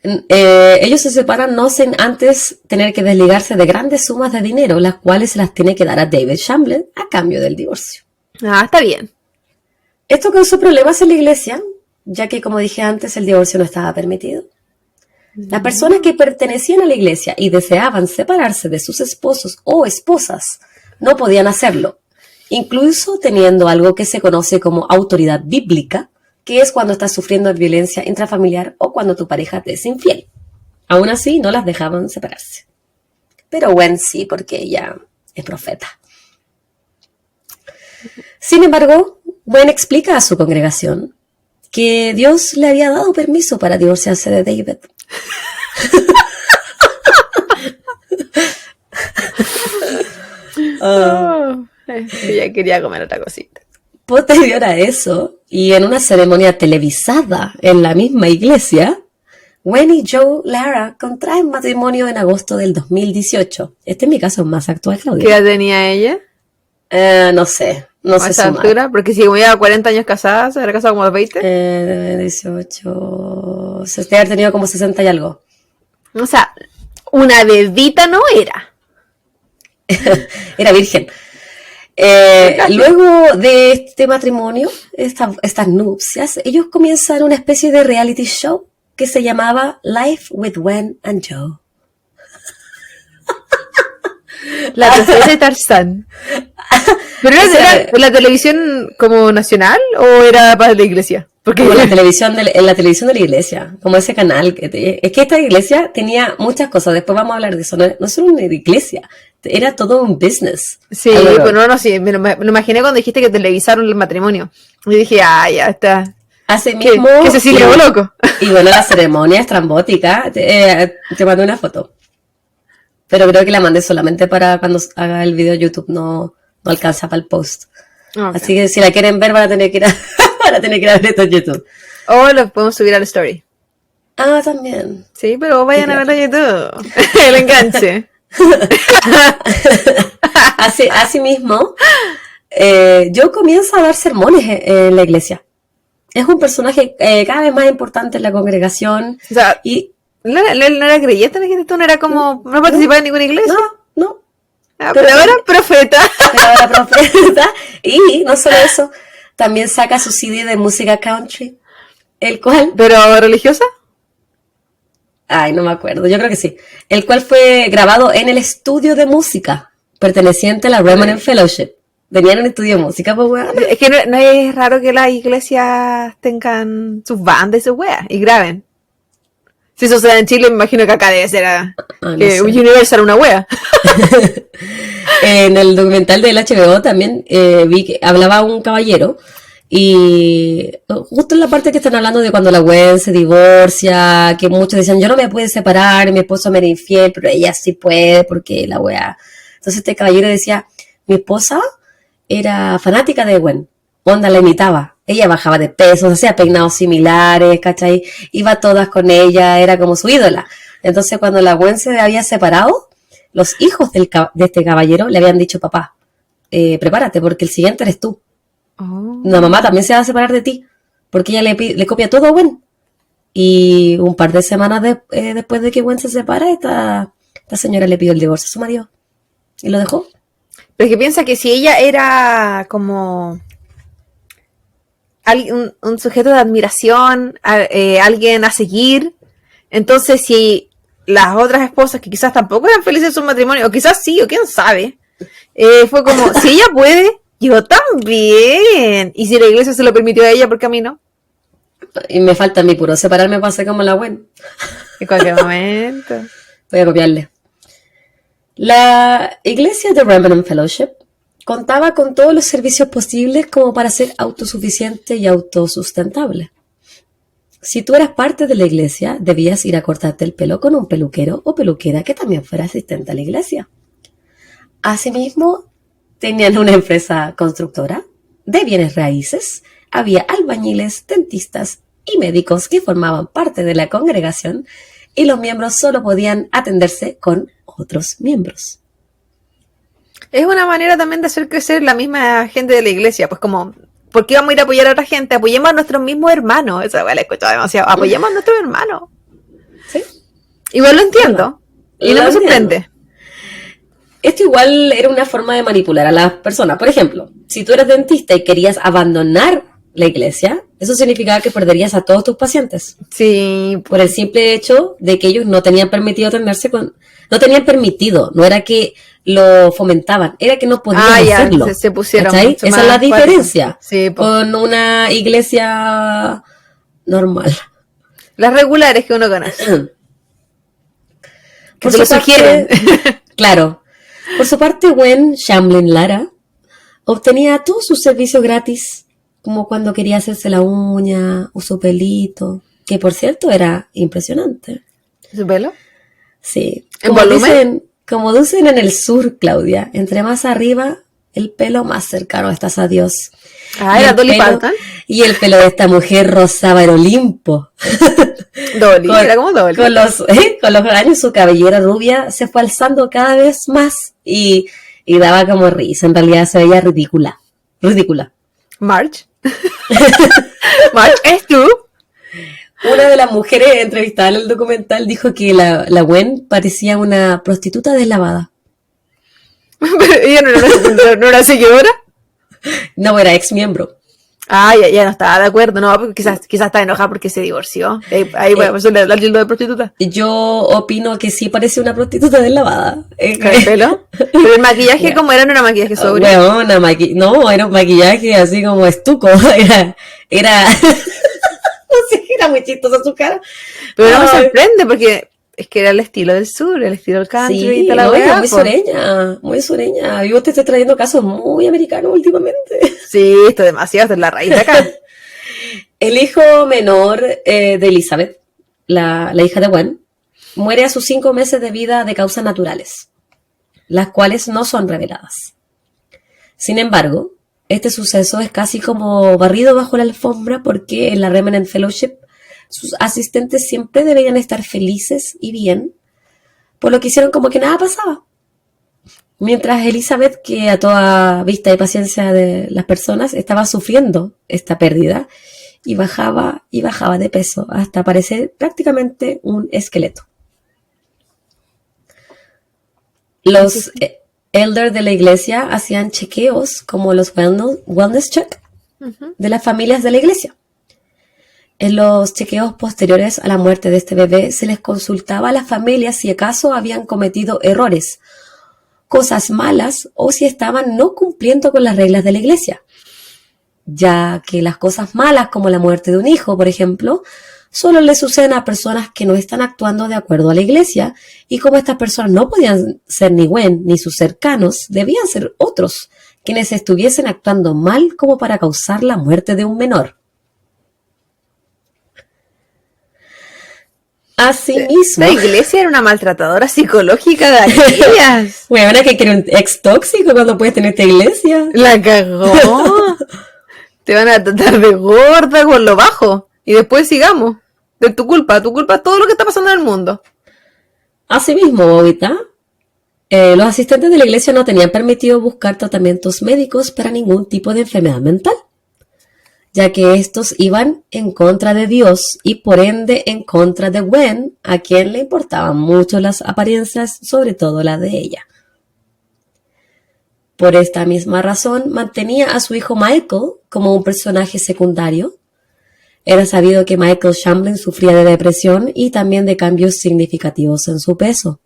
Ellos se separan no sin antes tener que desligarse de grandes sumas de dinero, las cuales se las tiene que dar a David Chamberlain a cambio del divorcio. Ah, está bien. Esto causó problemas en la iglesia, ya que, como dije antes, el divorcio no estaba permitido. Las personas que pertenecían a la iglesia y deseaban separarse de sus esposos o esposas no podían hacerlo, incluso teniendo algo que se conoce como autoridad bíblica, que es cuando estás sufriendo violencia intrafamiliar o cuando tu pareja te es infiel. Aún así, no las dejaban separarse. Pero Gwen sí, porque ella es profeta. Sin embargo, Gwen explica a su congregación que Dios le había dado permiso para divorciarse de David. Ella quería comer otra cosita. Posterior a eso, y en una ceremonia televisada en la misma iglesia, Gwen y Joe Lara contraen matrimonio en agosto del 2018. Este es mi caso más actual, Claudia. ¿Qué edad tenía ella? No sé. No sé ¿A esa altura? Porque si lleva 40 años casada, ¿se habrá casado como a los 20? 18... Se debe haber tenido como 60 y algo. O sea, una bebita no era. Era virgen. Luego de este matrimonio, estas nupcias, ellos comienzan una especie de reality show que se llamaba Life with Gwen and Joe. La tercera de Tarzán. ¿Pero era la televisión como nacional o era para la iglesia? Porque en la televisión de la iglesia, como ese canal. Es que esta iglesia tenía muchas cosas, después vamos a hablar de eso. No es solo una iglesia, era todo un business. Sí, pero sí, me lo imaginé cuando dijiste que televisaron el matrimonio. Y dije, ya está. Así mismo. Que Cecilia o loco. Y bueno, la ceremonia estrambótica. Te mandé una foto. Pero creo que la mandé solamente para cuando haga el video YouTube, no alcanza para el post. Okay. Así que si la quieren ver van a tener que ir a ver esto en YouTube. O lo podemos subir al story. Ah, también. Sí, pero vayan a verlo en YouTube. El enganche. Así mismo, Joe comienza a dar sermones en la iglesia. Es un personaje cada vez más importante en la congregación. O sea, y ¿no era creyente? ¿No era como... no participaba en ninguna iglesia? No. Pero ahora profeta. Y no solo eso, también saca su CD de música country, el cual, ¿Pero religiosa? ay, no me acuerdo, yo creo que sí, el cual fue grabado en el estudio de música perteneciente a la Remnant Fellowship. Tenían un estudio de música, pues, weón. Es que no es raro que las iglesias tengan sus bandas y sus weas y graben. Si eso se da en Chile, me imagino que acá debe ser no que sé. Universal una wea. En el documental del HBO también vi que hablaba un caballero y justo en la parte que están hablando de cuando la Gwen se divorcia, que muchos decían, yo no me puedo separar, mi esposo me era infiel, pero ella sí puede porque la wea. Entonces este caballero decía, mi esposa era fanática de Gwen, onda la imitaba. Ella bajaba de peso, hacía peinados similares, ¿cachai? Iba a todas con ella, era como su ídola. Entonces cuando la Gwen se había separado, los hijos de este caballero le habían dicho, papá, prepárate porque el siguiente eres tú. Oh. La mamá también se va a separar de ti, porque ella le copia todo a Gwen. Y un par de semanas después de que Gwen se separa, esta señora le pidió el divorcio a su marido. Y lo dejó. Pero es que piensa que si ella era como un sujeto de admiración, alguien a seguir, entonces si las otras esposas que quizás tampoco eran felices en su matrimonio, o quizás sí, o quién sabe, fue como, si ella puede, yo también. Y si la iglesia se lo permitió a ella, ¿por qué a mí no? Y me falta a mí puro separarme para ser como la Gwen. En cualquier momento. Voy a copiarle. La iglesia de Remnant Fellowship contaba con todos los servicios posibles como para ser autosuficiente y autosustentable. Si tú eras parte de la iglesia, debías ir a cortarte el pelo con un peluquero o peluquera que también fuera asistente a la iglesia. Asimismo, tenían una empresa constructora de bienes raíces, había albañiles, dentistas y médicos que formaban parte de la congregación y los miembros solo podían atenderse con otros miembros. Es una manera también de hacer crecer la misma gente de la iglesia, pues como, ¿por qué vamos a ir a apoyar a otra gente? Apoyemos a nuestros mismos hermanos. Esa la he escuchado demasiado. Apoyemos a nuestros hermanos. ¿Sí? Igual lo entiendo. Y no me sorprende. Esto igual era una forma de manipular a las personas. Por ejemplo, si tú eres dentista y querías abandonar la iglesia, eso significaba que perderías a todos tus pacientes. Sí. Por el simple hecho de que ellos no tenían permitido atenderse con... No tenían permitido, no era que lo fomentaban, era que no podían hacerlo. Ya, se pusieron ¿cachai? mucho Esa más es la diferencia sí, con una iglesia normal. Las regulares que uno conoce. Que Por se lo su parte, sugieren. claro. Por su parte, Gwen Shamblin Lara obtenía todos sus servicios gratis, como cuando quería hacerse la uña o su pelito, que por cierto era impresionante. ¿Su pelo? Sí. ¿En volumen? Como dicen en el sur, Claudia, entre más arriba, el pelo más cercano estás a Dios. Ah, ¿era Dolly Parton? Y el pelo de esta mujer rozaba el Olimpo. Dolly, era como Dolly. Con los años su cabellera rubia se fue alzando cada vez más y daba como risa. En realidad se veía ridícula. Marge. Marge, ¿es tú? Una de las mujeres entrevistadas en el documental dijo que la Gwen parecía una prostituta deslavada. Pero ella no era seguidora. No, era ex miembro. Ah, ya no estaba de acuerdo, no, porque quizás está enojada porque se divorció. Ahí bueno, eso le da el tildo de prostituta. Yo opino que sí parece una prostituta deslavada. ¿Con el pelo? Pero el maquillaje, ¿cómo era? ¿No era maquillaje sobrio? Bueno, no, era un maquillaje así como estuco. Era no sé, era muy chistosa su cara. Pero no me sorprende porque es que era el estilo del sur, el estilo del country Sí, y toda la no, weá, muy sureña. Y vos te estás trayendo casos muy americanos últimamente. Sí, esto es demasiado, esto es la raíz de acá. El hijo menor de Elizabeth, la hija de Gwen, muere a sus 5 meses de vida de causas naturales, las cuales no son reveladas. Sin embargo, este suceso es casi como barrido bajo la alfombra porque en la Remnant Fellowship sus asistentes siempre deberían estar felices y bien, por lo que hicieron como que nada pasaba. Mientras Elizabeth, que a toda vista y paciencia de las personas, estaba sufriendo esta pérdida y bajaba de peso hasta parecer prácticamente un esqueleto. Los elders de la iglesia hacían chequeos como los wellness check de las familias de la iglesia. En los chequeos posteriores a la muerte de este bebé se les consultaba a las familias si acaso habían cometido errores, cosas malas o si estaban no cumpliendo con las reglas de la iglesia, ya que las cosas malas como la muerte de un hijo, por ejemplo, solo le suceden a personas que no están actuando de acuerdo a la iglesia, y como estas personas no podían ser ni Gwen ni sus cercanos, debían ser otros quienes estuviesen actuando mal como para causar la muerte de un menor. Asimismo, la iglesia era una maltratadora psicológica de aquellas. Bueno, que quiere un ex tóxico cuando puedes tener esta iglesia. La cagó. Te van a tratar de gorda con lo bajo. Y después sigamos. De tu culpa es todo lo que está pasando en el mundo. Asimismo, Bobita, los asistentes de la iglesia no tenían permitido buscar tratamientos médicos para ningún tipo de enfermedad mental, ya que estos iban en contra de Dios y por ende en contra de Gwen, a quien le importaban mucho las apariencias, sobre todo la de ella. Por esta misma razón, mantenía a su hijo Michael como un personaje secundario. Era sabido que Michael Shamblin sufría de depresión y también de cambios significativos en su peso.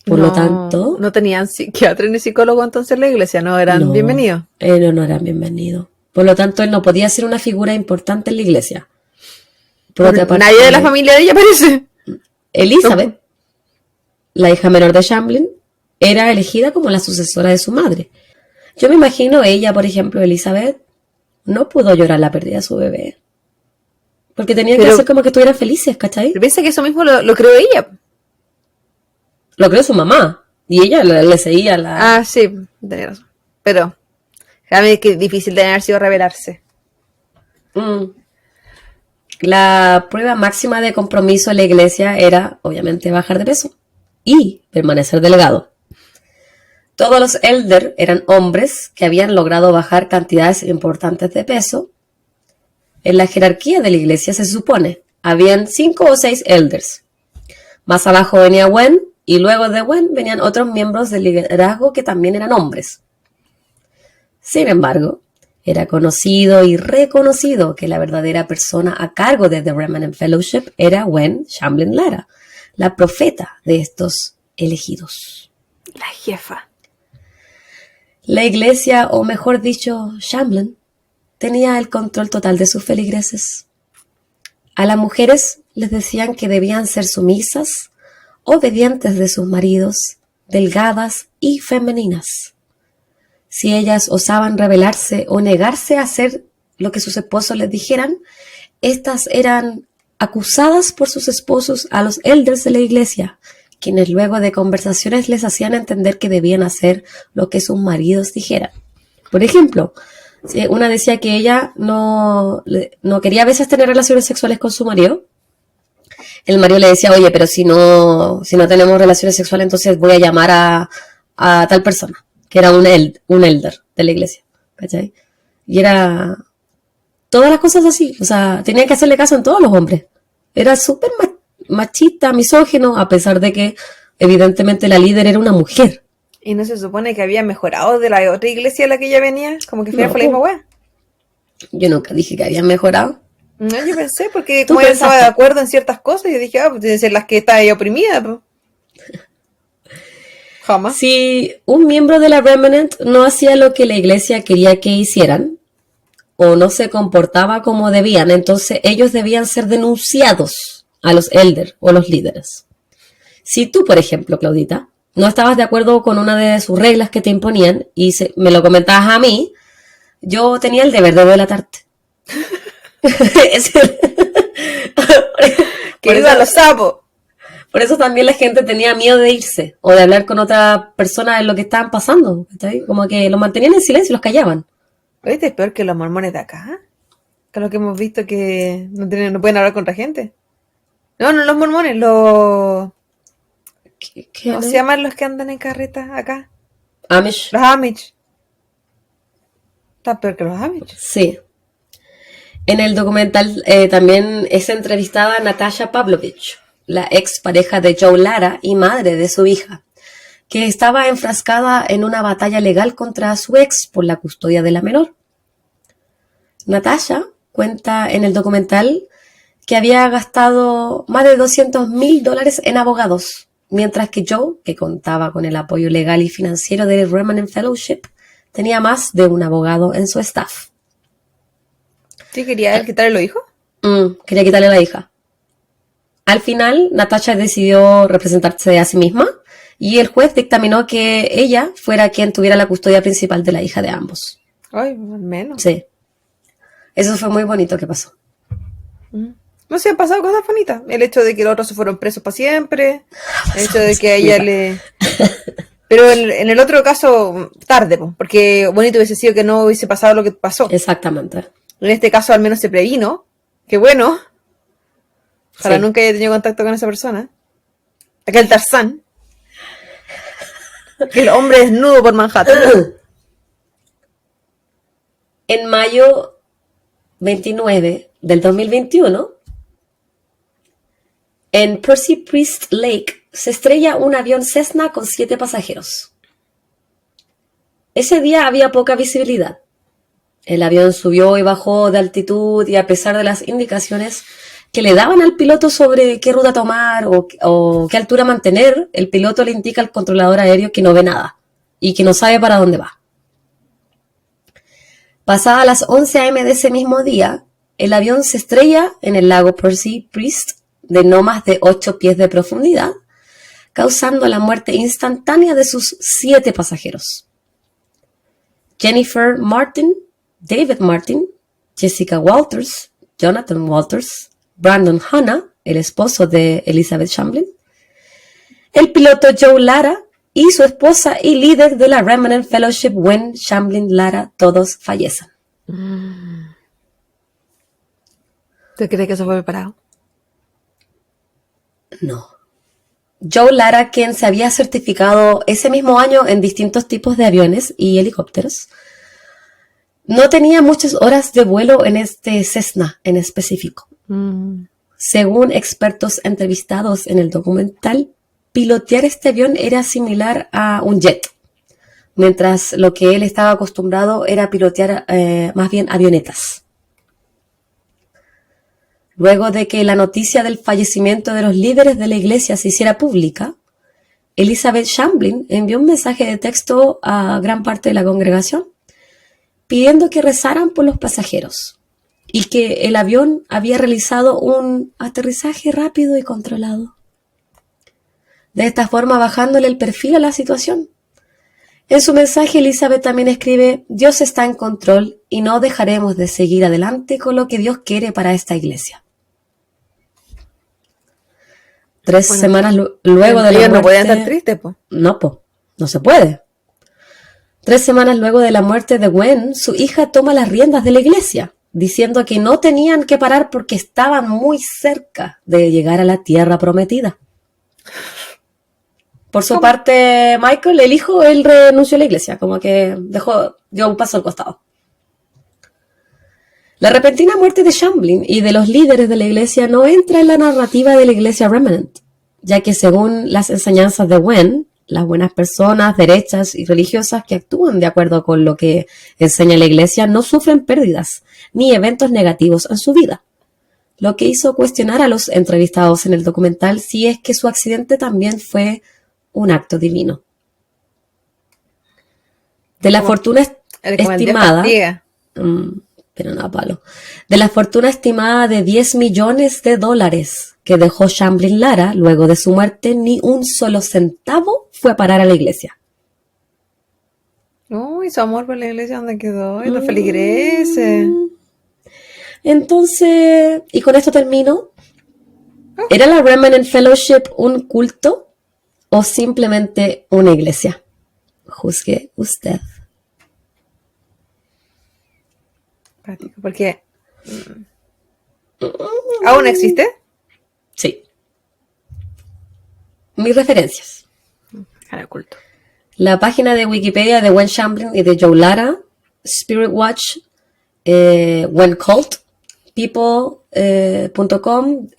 Por lo tanto... No tenían psiquiatra ni psicólogo entonces en la iglesia, no eran bienvenidos. No eran bienvenidos. Por lo tanto, él no podía ser una figura importante en la iglesia. Por otra parte, nadie de la familia de ella parece. Elizabeth, la hija menor de Shamblin, era elegida como la sucesora de su madre. Yo me imagino ella, por ejemplo, Elizabeth, no pudo llorar la pérdida de su bebé. Porque tenían que hacer como que estuvieran felices, ¿cachai? Pero piensa que eso mismo lo creó ella. Lo creó su mamá. Y ella le seguía la... Ah, sí, tenía razón. Pero, déjame que es difícil de haber sido revelarse. La prueba máxima de compromiso en la iglesia era, obviamente, bajar de peso y permanecer delgado. Todos los elders eran hombres que habían logrado bajar cantidades importantes de peso. En la jerarquía de la iglesia se supone, habían 5 o 6 elders. Más abajo venía Gwen, y luego de Gwen venían otros miembros del liderazgo que también eran hombres. Sin embargo, era conocido y reconocido que la verdadera persona a cargo de The Remnant Fellowship era Gwen Shamblin Lara, la profeta de estos elegidos. La jefa. La iglesia, o mejor dicho, Shamblin, tenía el control total de sus feligreses. A las mujeres les decían que debían ser sumisas, obedientes de sus maridos, delgadas y femeninas. Si ellas osaban rebelarse o negarse a hacer lo que sus esposos les dijeran, estas eran acusadas por sus esposos a los elders de la iglesia, quienes luego de conversaciones les hacían entender que debían hacer lo que sus maridos dijeran. Por ejemplo, una decía que ella no quería a veces tener relaciones sexuales con su marido. El marido le decía, oye, pero si no tenemos relaciones sexuales, entonces voy a llamar a tal persona, que era un elder de la iglesia, ¿cachai? Y era todas las cosas así, o sea, tenían que hacerle caso en todos los hombres. Era súper machista, misógino, a pesar de que evidentemente la líder era una mujer. ¿Y no se supone que había mejorado de la otra iglesia a la que ella venía? Como que fue la misma weá. Yo nunca dije que habían mejorado. No, yo pensé, porque como ella estaba de acuerdo en ciertas cosas, yo dije, pues deben ser las que está ella oprimida, pues. Jamás. Si un miembro de la Remnant no hacía lo que la iglesia quería que hicieran, o no se comportaba como debían, entonces ellos debían ser denunciados a los elders o los líderes. Si tú, por ejemplo, Claudita, no estabas de acuerdo con una de sus reglas que te imponían y me lo comentabas a mí, yo tenía el deber de delatarte. Que iba a los sapos. Por eso también la gente tenía miedo de irse o de hablar con otra persona en lo que estaban pasando, ¿sí? Como que los mantenían en silencio y los callaban. ¿Viste? Es peor que los mormones de acá. Que lo que hemos visto que no pueden hablar con otra gente. No los mormones, los... ¿Cómo se llaman los que andan en carreta acá? Amish. Los Amish. Está peor que los Amish. Sí. En el documental también es entrevistada Natasha Pavlovich, la ex pareja de Joe Lara y madre de su hija, que estaba enfrascada en una batalla legal contra su ex por la custodia de la menor. Natasha cuenta en el documental que había gastado más de $200,000 en abogados, mientras que Joe, que contaba con el apoyo legal y financiero del Remnant Fellowship, tenía más de un abogado en su staff. ¿Sí quería él quitarle los hijos? Quería quitarle a la hija. Al final, Natasha decidió representarse a sí misma y el juez dictaminó que ella fuera quien tuviera la custodia principal de la hija de ambos. Ay, al menos. Sí. Eso fue muy bonito que pasó. No sé, han pasado cosas bonitas. El hecho de que los otros se fueron presos para siempre. El hecho de que a ella le... Pero en el otro caso, tarde, porque bonito hubiese sido que no hubiese pasado lo que pasó. Exactamente. En este caso al menos se previno. Qué bueno. Ojalá Sí. nunca haya tenido contacto con esa persona. Aquel Tarzán. El hombre desnudo por Manhattan. En mayo 29 del 2021, en Percy Priest Lake se estrella un avión Cessna con 7 pasajeros. Ese día había poca visibilidad. El avión subió y bajó de altitud y a pesar de las indicaciones que le daban al piloto sobre qué ruta tomar o qué altura mantener, el piloto le indica al controlador aéreo que no ve nada y que no sabe para dónde va. Pasada las 11 a.m. de ese mismo día, el avión se estrella en el lago Percy Priest de no más de 8 pies de profundidad, causando la muerte instantánea de sus 7 pasajeros. Jennifer Martin, David Martin, Jessica Walters, Jonathan Walters, Brandon Hanna, el esposo de Elizabeth Shamblin, el piloto Joe Lara y su esposa y líder de la Remnant Fellowship, Gwen Shamblin Lara, todos fallecen. ¿Tú crees que eso fue preparado? No. Joe Lara, quien se había certificado ese mismo año en distintos tipos de aviones y helicópteros, no tenía muchas horas de vuelo en este Cessna en específico. Según expertos entrevistados en el documental, pilotear este avión era similar a un jet, mientras lo que él estaba acostumbrado era pilotear más bien avionetas. Luego de que la noticia del fallecimiento de los líderes de la iglesia se hiciera pública, Elizabeth Shamblin envió un mensaje de texto a gran parte de la congregación pidiendo que rezaran por los pasajeros y que el avión había realizado un aterrizaje rápido y controlado. De esta forma, bajándole el perfil a la situación. En su mensaje, Elizabeth también escribe: Dios está en control y no dejaremos de seguir adelante con lo que Dios quiere para esta iglesia. 3 semanas luego de la muerte... no podían estar tristes, pues. No se puede. 3 semanas luego de la muerte de Gwen, su hija toma las riendas de la iglesia, diciendo que no tenían que parar porque estaban muy cerca de llegar a la tierra prometida. Por su parte, Michael, el hijo, él renunció a la iglesia, como que dio un paso al costado. La repentina muerte de Shamblin y de los líderes de la iglesia no entra en la narrativa de la iglesia Remnant, ya que según las enseñanzas de Gwen, las buenas personas, derechas y religiosas que actúan de acuerdo con lo que enseña la iglesia no sufren pérdidas ni eventos negativos en su vida, lo que hizo cuestionar a los entrevistados en el documental si es que su accidente también fue un acto divino. De la fortuna estimada... pero no, palo. De la fortuna estimada de $10 millones que dejó Shamblin Lara luego de su muerte, ni un solo centavo fue a parar a la iglesia. Uy, su amor por la iglesia, ¿dónde quedó? Y los feligreses. Entonces, y con esto termino. ¿Era la Remnant Fellowship un culto o simplemente una iglesia? Juzgue usted. Porque ¿aún existe? Sí. Mis referencias. Era culto. La página de Wikipedia de Gwen Shamblin y de Joe Lara, Spirit Watch, Gwen Cult, People.com,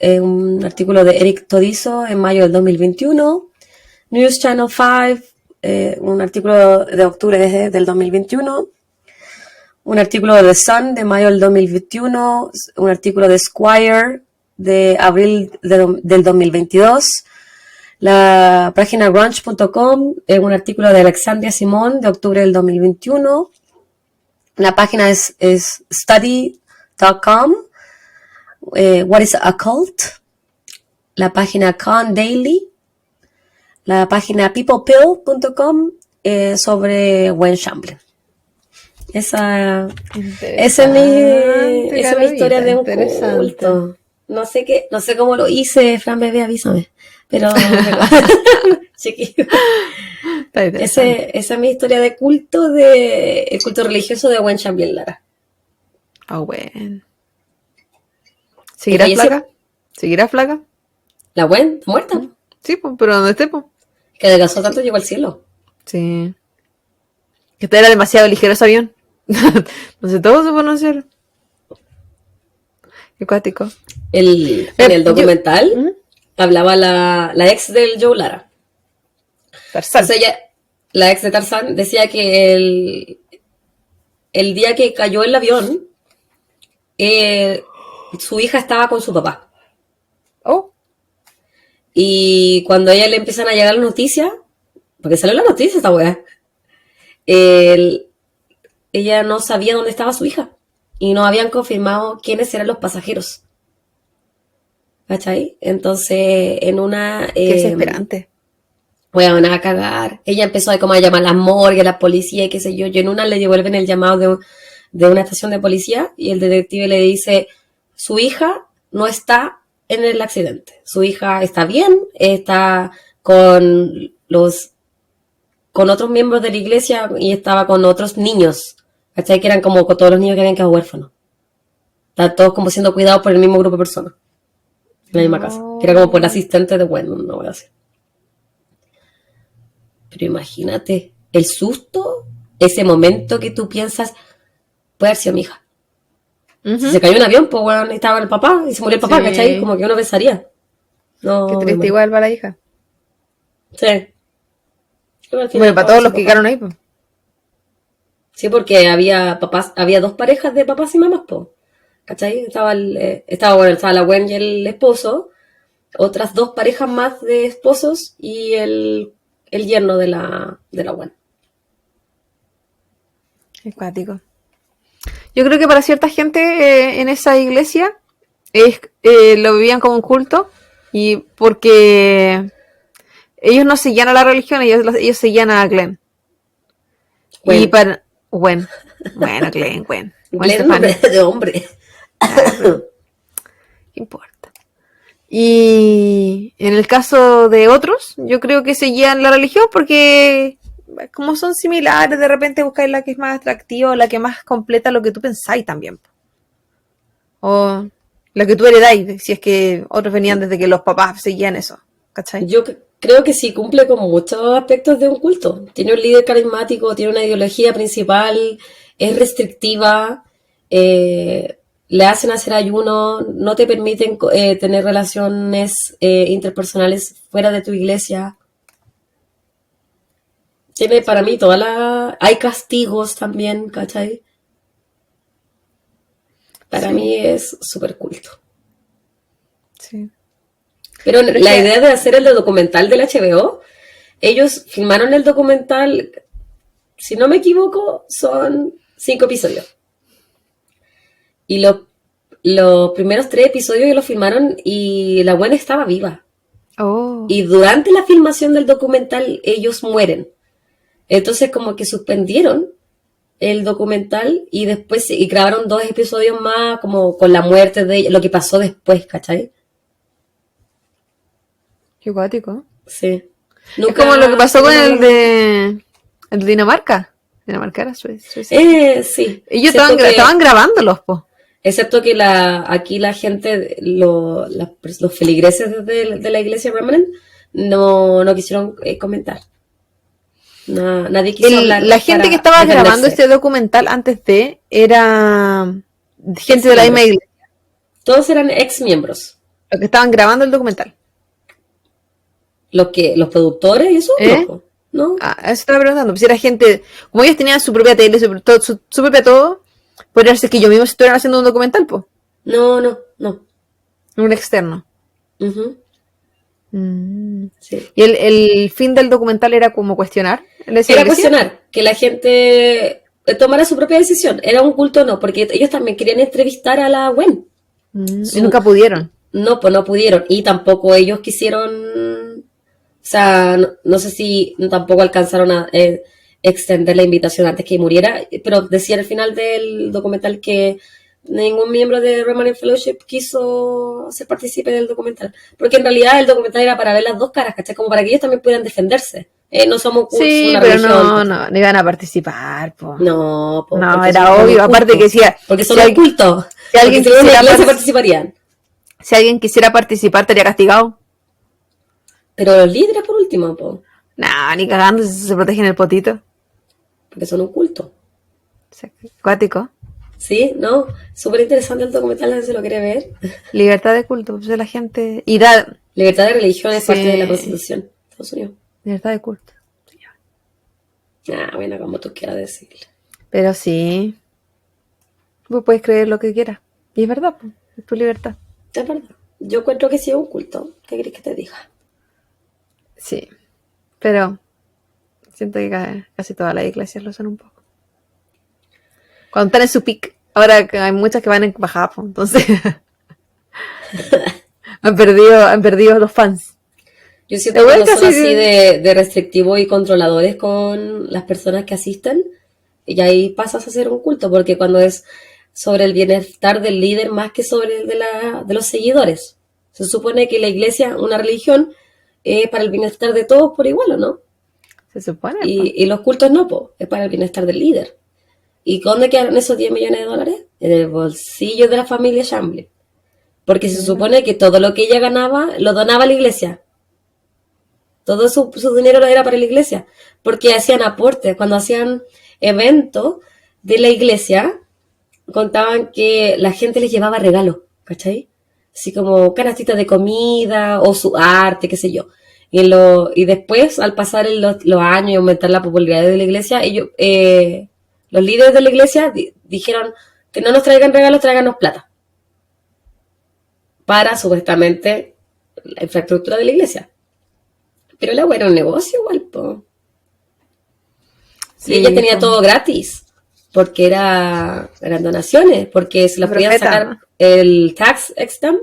un artículo de Eric Todizo en mayo del 2021, News Channel 5, un artículo de octubre del 2021, un artículo de The Sun de mayo del 2021, un artículo de Esquire de abril del 2022, la página grunge.com, un artículo de Alexandria Simón de octubre del 2021, la página es study.com, What is a Cult, la página Con Daily, la página peoplepill.com sobre Gwen Shamblin. Esa es mi historia de un culto. No sé cómo lo hice, Fran Bebé, avísame. Pero chiquillo. Esa es mi historia de culto, el culto religioso de Gwen Shamblin Lara. Gwen. ¿Seguirá flaca? ¿Seguirá flaca? ¿La Gwen? ¿Está muerta? Sí, pues, pero ¿dónde esté, pues? Que adelgazó tanto, llegó al cielo. Sí. Que era demasiado ligero ese avión. No sé, todo se pronunciaron. Qué cuático. En el documental hablaba la ex del Joe Lara. Tarzán. Entonces la ex de Tarzán decía que el día que cayó el avión, su hija estaba con su papá. Oh. Y cuando a ella le empiezan a llegar las noticias, porque salió la noticia esta weá, ella no sabía dónde estaba su hija. Y no habían confirmado quiénes eran los pasajeros. ¿Cachai? Entonces, en una... Qué desesperante. Bueno, a cagar. Ella empezó a llamar a las morgues, a la policía y qué sé yo. Y en una le devuelven el llamado de una estación de policía y el detective le dice, su hija no está en el accidente. Su hija está bien, está con otros miembros de la iglesia y estaba con otros niños. ¿Cachai? Que eran como con todos los niños que habían quedado huérfanos. Estaban todos como siendo cuidados por el mismo grupo de personas. En la misma casa. Que era como por el asistente de Gwen, no voy a decir. Pero imagínate, el susto, ese momento que tú piensas, puede haber sido mi hija. Si se cayó un avión, pues bueno, estaba el papá y se murió el papá, ¿cachai? Como que uno pensaría. No, qué triste, igual para la hija. Sí. Bueno, para todos los que quedaron ahí, pues. Sí, porque había dos parejas de papás y mamás, pues. ¿Cachai? Estaba la Gwen y el esposo, otras dos parejas más de esposos y el yerno de la Gwen. Es cuático. Yo creo que para cierta gente en esa iglesia lo vivían como un culto y porque ellos no seguían a la religión, ellos seguían a Glenn. Gwen. Y para Gwen. Bueno, Glenn. Gwen de hombre. ¿Qué importa? Y en el caso de otros, yo creo que seguían la religión porque como son similares, de repente buscáis la que es más atractiva o la que más completa lo que tú pensáis también. O la que tú heredáis, si es que otros venían desde que los papás seguían eso. ¿Cachai? Yo creo que sí cumple con muchos aspectos de un culto. Tiene un líder carismático, tiene una ideología principal, es restrictiva, le hacen hacer ayuno, no te permiten tener relaciones interpersonales fuera de tu iglesia. Tiene para mí hay castigos también, ¿cachai? Para mí es súper culto. Sí. Pero la idea de hacer el documental del HBO, ellos filmaron el documental, si no me equivoco, son 5 episodios. Y los primeros 3 episodios ellos los filmaron y la Gwen estaba viva. Oh. Y durante la filmación del documental ellos mueren. Entonces como que suspendieron el documental y después grabaron 2 episodios más como con la muerte de ella, lo que pasó después, ¿cachai? Qué cuático. Sí. Es como lo que pasó con el de Dinamarca. Dinamarca era Suecia. Sí. Ellos estaban grabándolos, po. Excepto que aquí la gente, los feligreses de la iglesia Remnant no quisieron comentar. Nadie quiso hablar. La gente que estaba grabando este documental antes era gente de la misma iglesia. Todos eran ex miembros. Los que estaban grabando el documental. Los productores y eso, ¿no? Eso estaba preguntando. Pues era gente, como ellos tenían su propia tele, su propia todo, Podría ser que yo mismo estuviera haciendo un documental, pues, No. un externo. Ujú, sí. Y el fin del documental era como cuestionar esa Era iglesia. cuestionar que la gente tomara su propia decisión. ¿Era un culto o no? Porque ellos también querían entrevistar a la Gwen. Y Su, nunca pudieron. no, pues no pudieron. Y tampoco ellos quisieron. O sea, no sé si tampoco alcanzaron a extender la invitación antes que muriera. Pero decía al final del documental que ningún miembro de Remnant Fellowship quiso ser partícipe del documental. Porque en realidad el documental era para ver las dos caras, ¿cachai? Como para que ellos también pudieran defenderse. No somos Sí, una pero religión, ¿cachai? no iban a participar, po. No, No, porque son era un obvio. Aparte que culto. decía, Porque si, son un culto. si Porque alguien si fuera una quisiera iglesia participarían. si alguien quisiera participar, estaría castigado. Pero los líderes por último, po, Nah, ni cagando, si se protegen el potito. porque son un culto. O sea, acuático. ¿Sí? ¿No? Súper interesante el documental, si se lo quiere ver. Libertad de culto, pues de la gente. Y da. Libertad de religión es parte de la Sí. Constitución de Estados Unidos. Libertad de culto. Ah, bueno, como tú quieras decirle. Pero sí. Vos puedes creer lo que quieras. Y es verdad, pues. Es tu libertad. Es verdad. Yo encuentro que sí es un culto. ¿Qué querés que te diga? Sí. Pero siento que casi todas las iglesias lo son un poco. Cuando están en su pic. Ahora que hay muchas que van en bajada, pues, entonces. han perdido los fans. Yo siento De que cuando vuelta, son sí. así de restrictivos y controladores con las personas que asisten, y ahí pasas a ser un culto, porque cuando es sobre el bienestar del líder más que sobre el de los seguidores. Se supone que la iglesia, una religión, es para el bienestar de todos por igual, ¿o no? Se supone, pues. Y los cultos no, po, es para el bienestar del líder. ¿Y dónde quedaron esos 10 millones de dólares? En el bolsillo de la familia Chambliss. Porque se supone que todo lo que ella ganaba lo donaba a la iglesia. Todo su dinero era para la iglesia. Porque hacían aportes. Cuando hacían eventos de la iglesia, contaban que la gente les llevaba regalos, ¿cachai? Así como canastitas de comida o su arte, qué sé yo. Y después, al pasar los años y aumentar la popularidad de la iglesia, ellos, los líderes de la iglesia dijeron que no nos traigan regalos, tráiganos plata. Para, supuestamente, la infraestructura de la iglesia. Pero la wea era un negocio igual, po. Y Sí, ella tenía pues. todo gratis, porque eran donaciones, porque se las La podían profeta, sacar ¿no? el tax exempt,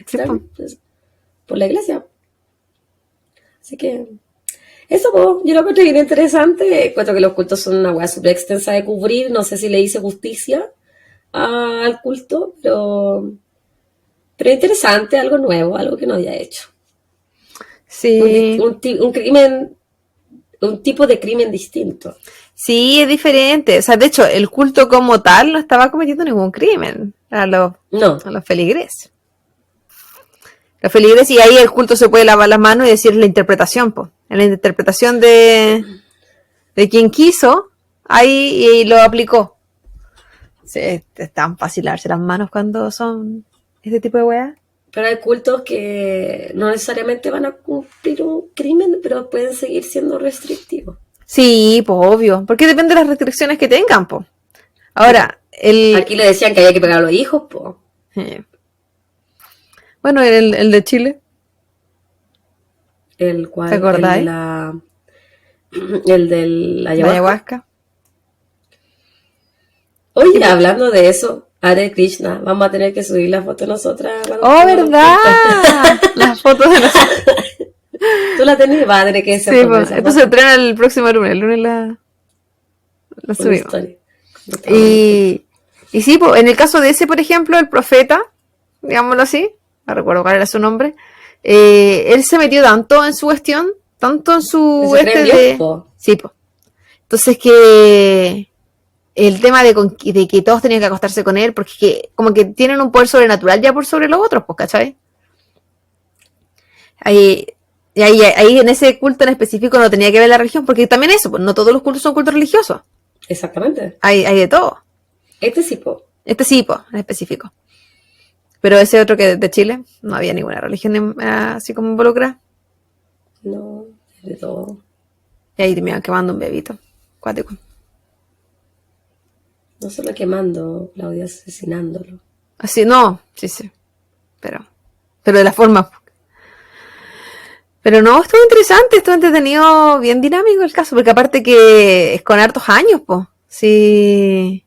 Sí, pues. pues, por la iglesia. Así que eso, po, yo lo encuentro bien interesante. Encuentro que los cultos son una hueá súper extensa de cubrir. No sé si le hice justicia al culto, pero interesante, algo nuevo, algo que no había hecho. Sí. Un crimen, un tipo de crimen distinto. Sí, es diferente. O sea, de hecho, el culto como tal no estaba cometiendo ningún crimen No, a los feligreses. Los feligreses, y ahí el culto se puede lavar las manos y decir la interpretación, pues. En la interpretación de quien quiso, ahí y lo aplicó. Sí, es tan fácil lavarse las manos cuando son este tipo de weas. pero hay cultos que no necesariamente van a cumplir un crimen, pero pueden seguir siendo restrictivos. Sí, pues obvio. Porque depende de las restricciones que tengan, pues. Ahora, Aquí le decían que había que pegar a los hijos, po. Bueno, el de Chile, El ¿te cual, acordáis? el del La ayahuasca. ayahuasca. Oye, hablando de eso, Hare Krishna, vamos a tener que subir la foto nosotras. ¡Oh, verdad! Las fotos de nosotros. Tú la tenés, va a tener que Sí, ser pues, esto se estrena el próximo lunes. El lunes la subimos. Y sí, pues, en el caso de ese, por ejemplo, el profeta, digámoslo así, no recuerdo cuál era su nombre, él se metió tanto en su cuestión, tanto en su sí, pues. Entonces que el tema de que todos tenían que acostarse con él, porque como que tienen un poder sobrenatural ya por sobre los otros, pues, ¿cachai? Ahí en ese culto en específico no tenía que ver la religión, porque también eso, pues no todos los cultos son cultos religiosos. Exactamente. Hay de todo. Este sí, po. Este sí, pues, en específico. Pero ese otro que de Chile, no había ninguna religión así como involucrada. No, es de todo. Y ahí me iban quemando un bebito. Cuático. No solo quemando, Claudia, asesinándolo. Así, no, sí. Pero de la forma. Pero no, estuvo interesante, estuvo entretenido, bien dinámico el caso, porque aparte que es con hartos años, pues. Sí.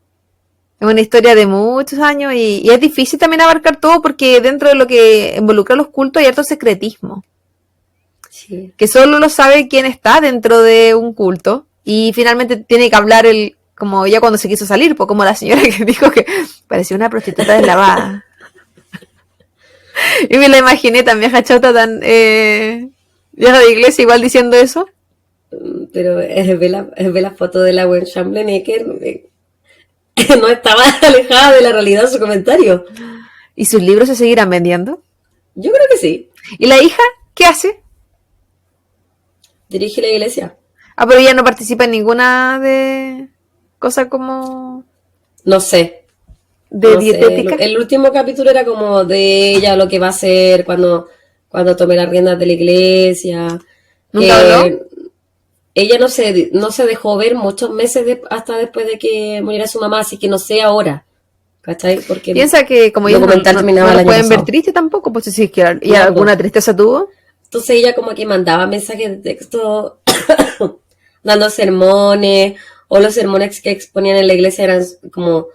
Es una historia de muchos años y es difícil también abarcar todo porque dentro de lo que involucra los cultos hay harto secretismo. Sí. Que solo lo sabe quien está dentro de un culto y finalmente tiene que hablar como ella cuando se quiso salir, pues como la señora que dijo que parecía una prostituta deslavada. Y me la imaginé tan vieja chota, tan vieja de iglesia igual diciendo eso. Pero ve la foto de la Gwen Chamberlain que no estaba alejada de la realidad de su comentario. ¿Y sus libros se seguirán vendiendo? Yo creo que sí. ¿Y la hija qué hace? Dirige la iglesia. Ah, pero ella no participa en ninguna de cosas como No sé. de No sé. dietética. El último capítulo era como de ella, lo que va a hacer cuando tome las riendas de la iglesia. ¿Nunca habló? Ella no se dejó ver muchos meses hasta después de que muriera su mamá, así que no sé ahora. ¿Cachai? Porque Piensa que como ellos documental terminaba el no año pueden ver pasado. triste tampoco, pues si es que No, alguna tristeza tuvo. Entonces ella como que mandaba mensajes de texto dando sermones, o los sermones que exponían en la iglesia eran como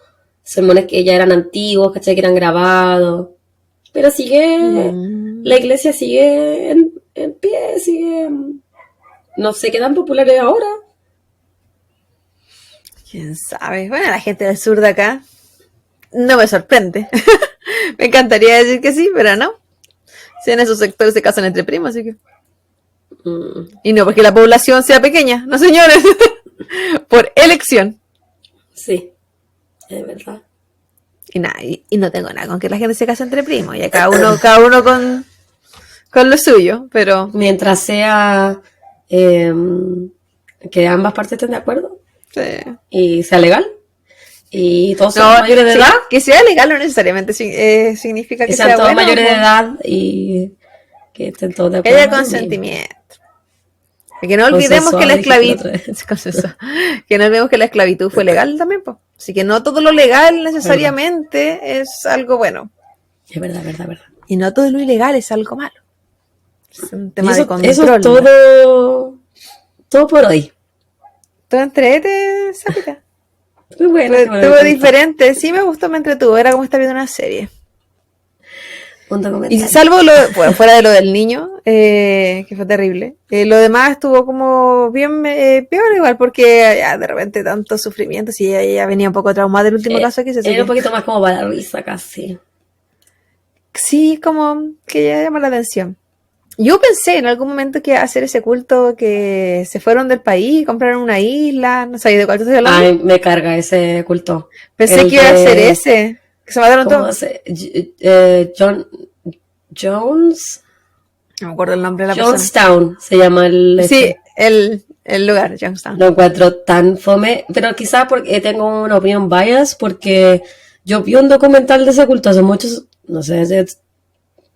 sermones que ya eran antiguos, ¿cachai? Que eran grabados. Pero la iglesia sigue en pie, sigue... No sé qué tan popular es ahora. ¿Quién sabe? Bueno, la gente del sur de acá no me sorprende. Me encantaría decir que sí, pero no. Si en esos sectores se casan entre primos, así que... Y no porque la población sea pequeña, no señores. Por elección. Sí, es verdad. Y nada, y no tengo nada con que la gente se case entre primos. Ya cada uno con lo suyo, pero... Mientras sea que ambas partes estén de acuerdo Sí. y sea legal y todos No, sean mayores de sí, edad, que sea legal no necesariamente significa que que sean sea todos bueno. mayores de edad y que estén todos de Que acuerdo. haya consentimiento. Y que no olvidemos que la que no olvidemos que la esclavitud fue legal también, pues. Así que no todo lo legal necesariamente es algo bueno. Es verdad. Y no todo lo ilegal es algo malo. Es un tema eso, de control. eso es todo por hoy. Todo entrete, Sapita. Muy bueno. Estuvo diferente. Sí me gustó, me entretuvo. Era como estar viendo una serie. Un documental. Y salvo fuera de lo del niño, que fue terrible, lo demás estuvo como bien peor igual, porque ya, de repente tanto sufrimiento, si ella venía un poco traumada del último caso que se era un poquito más como para la risa casi. Sí, como que ya llama la atención. Yo pensé en algún momento que hacer ese culto que se fueron del país, compraron una isla, no sé de cuál estoy hablando. Ay, me carga ese culto. Pensé que iba a ser ese, que se mataron todos. John Jones. No me acuerdo el nombre de la Jonestown se llama el... Sí, el lugar, Jonestown. Lo encuentro tan fome, pero quizás porque tengo una opinión bias, porque yo vi un documental de ese culto hace muchos, no sé, hace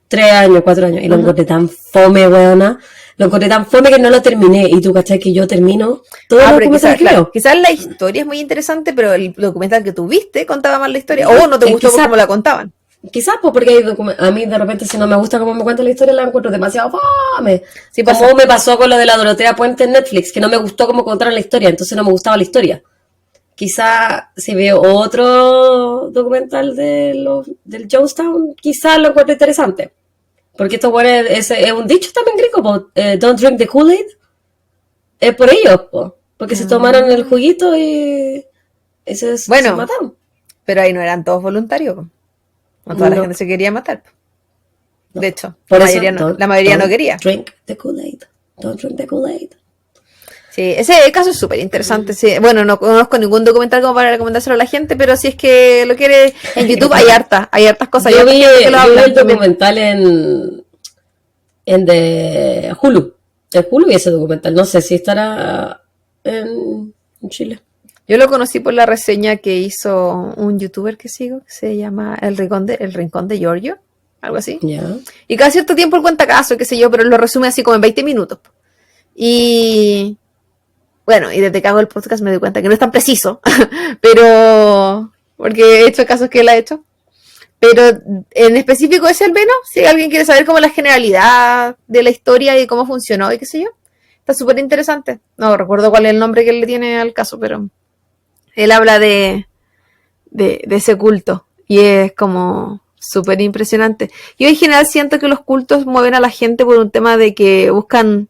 3 años, 4 años, y lo encontré tan fome, weona. Lo encontré tan fome que no lo terminé. Y tú, ¿cachai? Que yo termino todo el documental que veo. Quizás la historia es muy interesante, pero el documental que tú viste contaba mal la historia. O no te gustó cómo la contaban. Quizás pues porque a mí de repente si no me gusta cómo me cuentan la historia la encuentro demasiado fome. Sí, como me pasó con lo de la Dorotea Puente en Netflix, que no me gustó cómo contaron la historia, entonces no me gustaba la historia. Quizás si veo otro documental del Jonestown, quizás lo encuentro interesante. Porque esto bueno, es un dicho también gringo, don't drink the Kool-Aid. Es por ellos, porque se tomaron el juguito y se mataron. Pero ahí no eran todos voluntarios. No toda la gente se quería matar. No. De hecho, la mayoría no quería. Drink the Kool-Aid. Don't drink the Kool-Aid. Sí, ese caso es súper interesante. Sí. Bueno, no conozco ningún documental como para recomendárselo a la gente, pero si es que lo quiere en YouTube hay hartas cosas. Yo vi el documental en de Hulu. En Hulu vi ese documental. No sé si estará en Chile. Yo lo conocí por la reseña que hizo un youtuber que sigo, que se llama El Rincón de Giorgio, algo así. Yeah. Y cada cierto tiempo él cuenta casos, qué sé yo, pero lo resume así como en 20 minutos. Y Bueno, y desde que hago el podcast me doy cuenta que no es tan preciso, pero porque he hecho casos que él ha hecho. Pero en específico ese al menos, si alguien quiere saber como la generalidad de la historia y cómo funcionó y qué sé yo, está súper interesante. No recuerdo cuál es el nombre que él le tiene al caso, pero él habla de ese culto y es como súper impresionante. Yo en general siento que los cultos mueven a la gente por un tema de que buscan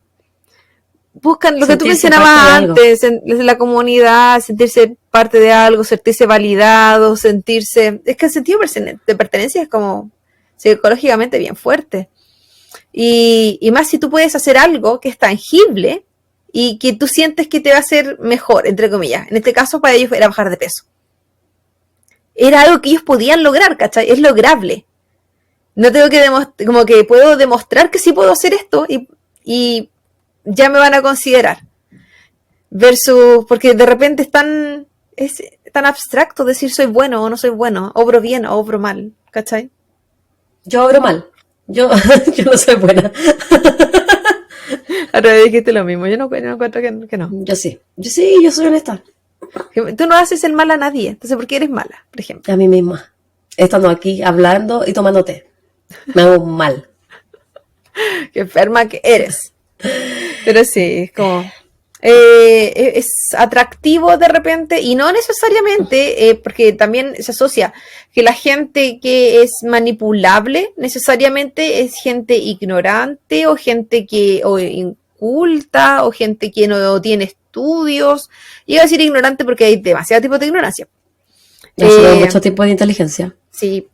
lo que tú Sentirse mencionabas parte de antes, en la comunidad, sentirse parte de algo, sentirse validado, sentirse... Es que el sentido de pertenencia es como psicológicamente bien fuerte. Y más si tú puedes hacer algo que es tangible y que tú sientes que te va a hacer mejor, entre comillas. En este caso para ellos era bajar de peso. Era algo que ellos podían lograr, ¿cachai? Es lograble. No tengo que demostrar, como que puedo demostrar que sí puedo hacer esto y ya me van a considerar. Versus, porque de repente es tan abstracto decir soy bueno o no soy bueno, obro bien o obro mal, ¿cachai? Yo obro mal. Yo no soy buena. Ahora dijiste lo mismo, yo no encuentro que no. Yo sí, yo soy honesta. Tú no haces el mal a nadie, entonces ¿por qué eres mala, por ejemplo? A mí misma. Estando aquí hablando y tomando té. Me hago mal. Qué enferma que eres. Pero sí, es como... es atractivo de repente y no necesariamente porque también se asocia que la gente que es manipulable necesariamente es gente ignorante o gente que o inculta o gente que no tiene estudios. Iba a decir ignorante porque hay demasiados tipos de ignorancia. Hay mucho tipo de inteligencia. Sí.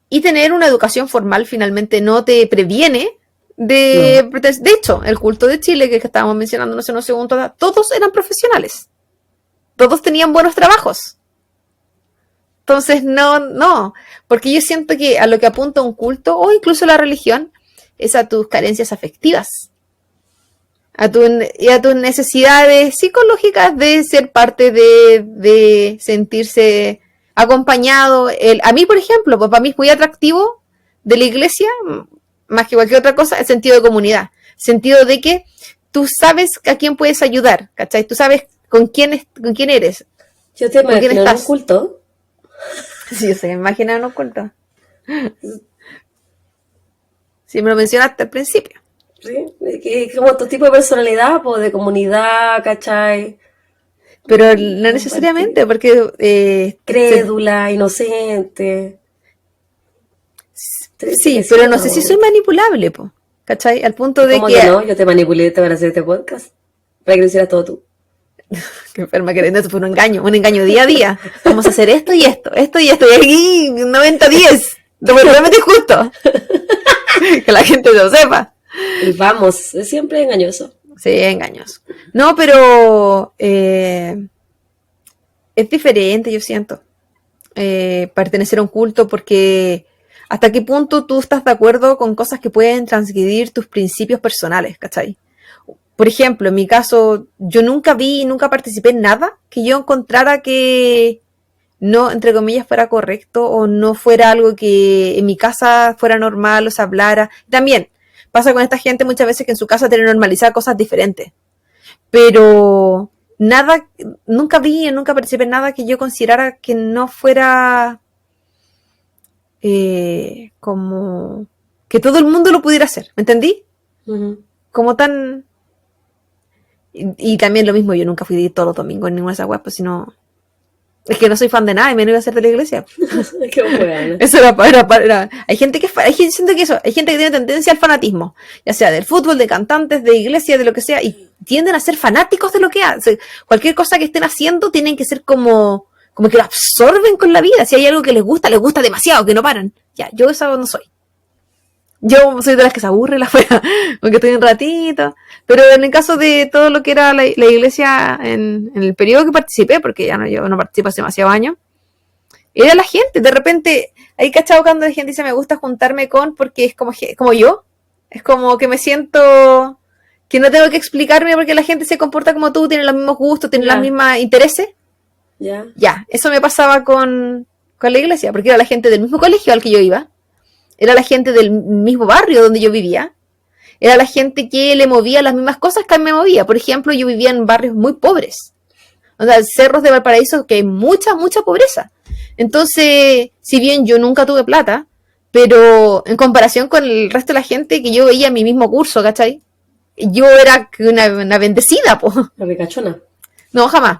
Y tener una educación formal finalmente no te previene de hecho, el culto de Chile, que estábamos mencionando hace unos segundos, todos eran profesionales. Todos tenían buenos trabajos. Entonces, no. Porque yo siento que a lo que apunta un culto, o incluso la religión, es a tus carencias afectivas. Y a tus necesidades psicológicas de ser parte de sentirse acompañado. A mí, por ejemplo, pues para mí es muy atractivo de la iglesia, más que cualquier otra cosa, el sentido de comunidad. Sentido de que tú sabes a quién puedes ayudar, ¿cachai? Tú sabes con quién eres. Yo te imagino en un culto. Sí, yo sé, imagina en un culto. Sí, me lo mencionaste al principio. Sí, que como tu tipo de personalidad, pues de comunidad, ¿cachai? Pero no necesariamente, porque... crédula, inocente. Sí, pero no sé si soy manipulable, po, ¿cachai? Al punto de ¿Cómo que no? Yo te manipulé para hacer este podcast, para que lo hicieras todo tú. Qué enferma que eres, eso fue un engaño día a día. Vamos a hacer esto y aquí 90-10, realmente justo. Que la gente lo sepa. Y vamos, es siempre engañoso. Sí, engañoso. No, pero es diferente, yo siento, pertenecer a un culto porque... ¿Hasta qué punto tú estás de acuerdo con cosas que pueden transgredir tus principios personales, ¿cachai? Por ejemplo, en mi caso, yo nunca participé en nada que yo encontrara que no, entre comillas, fuera correcto o no fuera algo que en mi casa fuera normal o se hablara. También pasa con esta gente muchas veces que en su casa tienen normalizar cosas diferentes. Pero nunca participé en nada que yo considerara que no fuera... como que todo el mundo lo pudiera hacer, ¿me entendí? Uh-huh. Como tan... Y también lo mismo, yo nunca fui de ir todos los domingos en ninguna de esas webs, pues sino... Es que no soy fan de nada y me no iba a hacer de la iglesia. Qué bueno. Eso era. Hay gente que hay gente que tiene tendencia al fanatismo, ya sea del fútbol, de cantantes, de iglesia, de lo que sea, y tienden a ser fanáticos de lo que hacen. Cualquier cosa que estén haciendo tienen que ser como que lo absorben con la vida. Si hay algo que les gusta demasiado, que no paran. Ya, yo eso no soy. Yo soy de las que se aburre la fuera, aunque estoy un ratito. Pero en el caso de todo lo que era la iglesia en el periodo que participé, porque yo no participo hace demasiados años, era la gente. De repente, ahí cachado cuando la gente dice me gusta juntarme porque es como yo. Es como que me siento que no tengo que explicarme porque la gente se comporta como tú, tiene los mismos gustos, tiene los mismos intereses. Ya, eso me pasaba con la iglesia, porque era la gente del mismo colegio al que yo iba, era la gente del mismo barrio donde yo vivía, era la gente que le movía las mismas cosas que a mí me movía. Por ejemplo, yo vivía en barrios muy pobres. O sea, cerros de Valparaíso que hay mucha, mucha pobreza. Entonces, si bien yo nunca tuve plata, pero en comparación con el resto de la gente que yo veía en mi mismo curso, ¿cachai? Yo era una bendecida, po. La ricachona. No, jamás.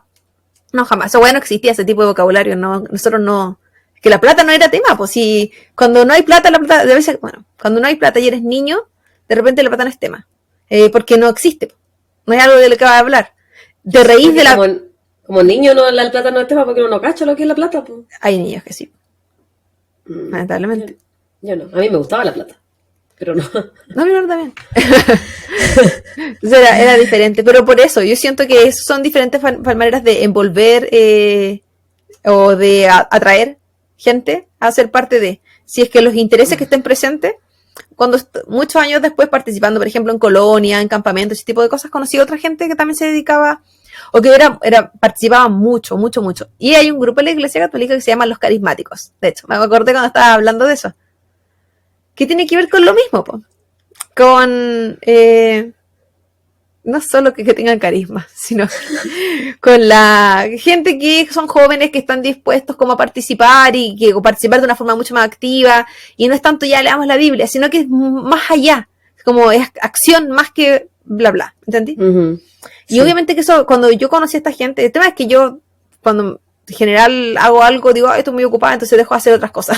No, jamás. Eso bueno, existía ese tipo de vocabulario. No, nosotros no. Que la plata no era tema, pues si cuando no hay plata, la plata debe ser. Bueno, cuando no hay plata y eres niño, de repente la plata no es tema. Porque no existe. No es algo de lo que vas a hablar. Te reís de la. Como niño, no, la plata no es tema porque uno no cacha lo que es la plata, pues. Hay niños que sí. Lamentablemente. Yo no. A mí me gustaba la plata. Pero no. No, no, también. Entonces era diferente. Pero por eso, yo siento que son diferentes maneras de envolver o de atraer gente a ser parte de. Si es que los intereses que estén presentes, cuando muchos años después participando, por ejemplo, en colonia, en campamentos, ese tipo de cosas, conocí a otra gente que también se dedicaba, o que participaba mucho. Y hay un grupo en la Iglesia Católica que se llama Los Carismáticos. De hecho, me acordé cuando estaba hablando de eso. ¿Qué tiene que ver con lo mismo, po? Con no solo que tengan carisma, sino con la gente que son jóvenes que están dispuestos como a participar y que participar de una forma mucho más activa, y no es tanto ya leamos la Biblia, sino que es más allá, como es acción más que bla bla, ¿entendí? Uh-huh. Y sí. Obviamente que eso, cuando yo conocí a esta gente, el tema es que yo cuando en general hago algo, digo, estoy muy ocupada, entonces dejo de hacer otras cosas.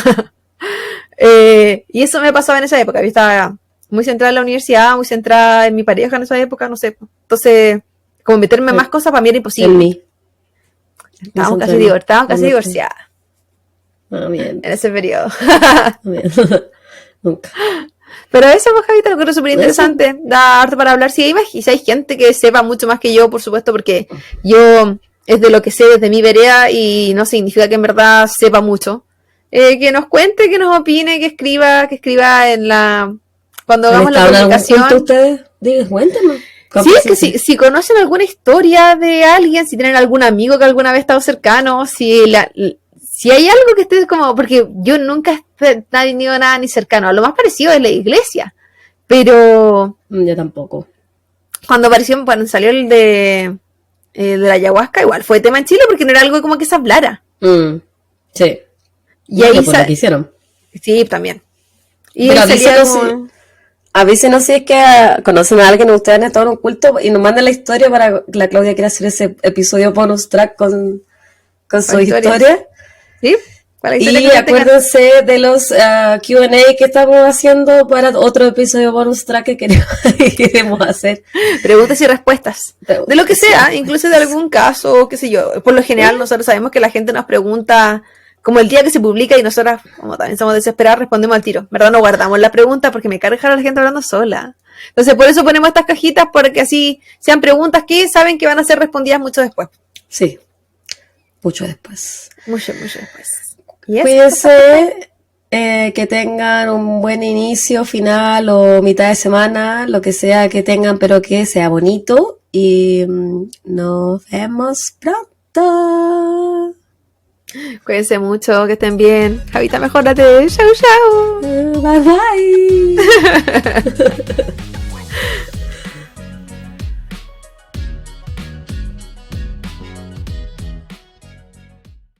Y eso me pasaba en esa época. Yo estaba muy centrada en la universidad, muy centrada en mi pareja en esa época, no sé. Entonces, como meterme en más cosas para mí era imposible. En mí. Estábamos casi divorciadas. Bien. En ese periodo. Bien. Nunca. Pero eso, pues, Javita, lo creo súper interesante. Da harto para hablar. Si hay gente que sepa mucho más que yo, por supuesto, porque yo es de lo que sé desde mi vereda y no significa que en verdad sepa mucho. Que nos cuente, que nos opine, que escriba en la... Cuando hagamos la publicación. ¿Ustedes? Cuéntenme. Sí, es que si conocen alguna historia de alguien, si tienen algún amigo que alguna vez ha estado cercano, si hay algo que esté como... Porque yo nunca he tenido nada ni cercano. A lo más parecido es la iglesia. Pero... Yo tampoco. Cuando salió el de la ayahuasca, igual fue tema en Chile porque no era algo como que se hablara. Sí. Y ahí lo que hicieron. Sí, también. Y pero a veces no sé si es que conocen a alguien, ustedes han estado en un culto y nos mandan la historia para la Claudia quiera hacer ese episodio bonus track con su historia. ¿Sí? Y acuérdense de los Q&A que estamos haciendo para otro episodio bonus track que queremos hacer. Preguntas y respuestas. De lo que sea, incluso de algún caso, qué sé yo. Por lo general, nosotros sabemos que la gente nos pregunta como el día que se publica y nosotras, como también somos desesperadas, respondemos al tiro. ¿Verdad? No guardamos la pregunta porque me carga a la gente hablando sola. Entonces, por eso ponemos estas cajitas para que así sean preguntas que saben que van a ser respondidas mucho después. Sí. Mucho después. Mucho después. Cuídense, que tengan un buen inicio, final o mitad de semana, lo que sea que tengan, pero que sea bonito. Y nos vemos pronto. Cuídense mucho, que estén bien. Javita, mejórate. Chau, chau. Bye, bye.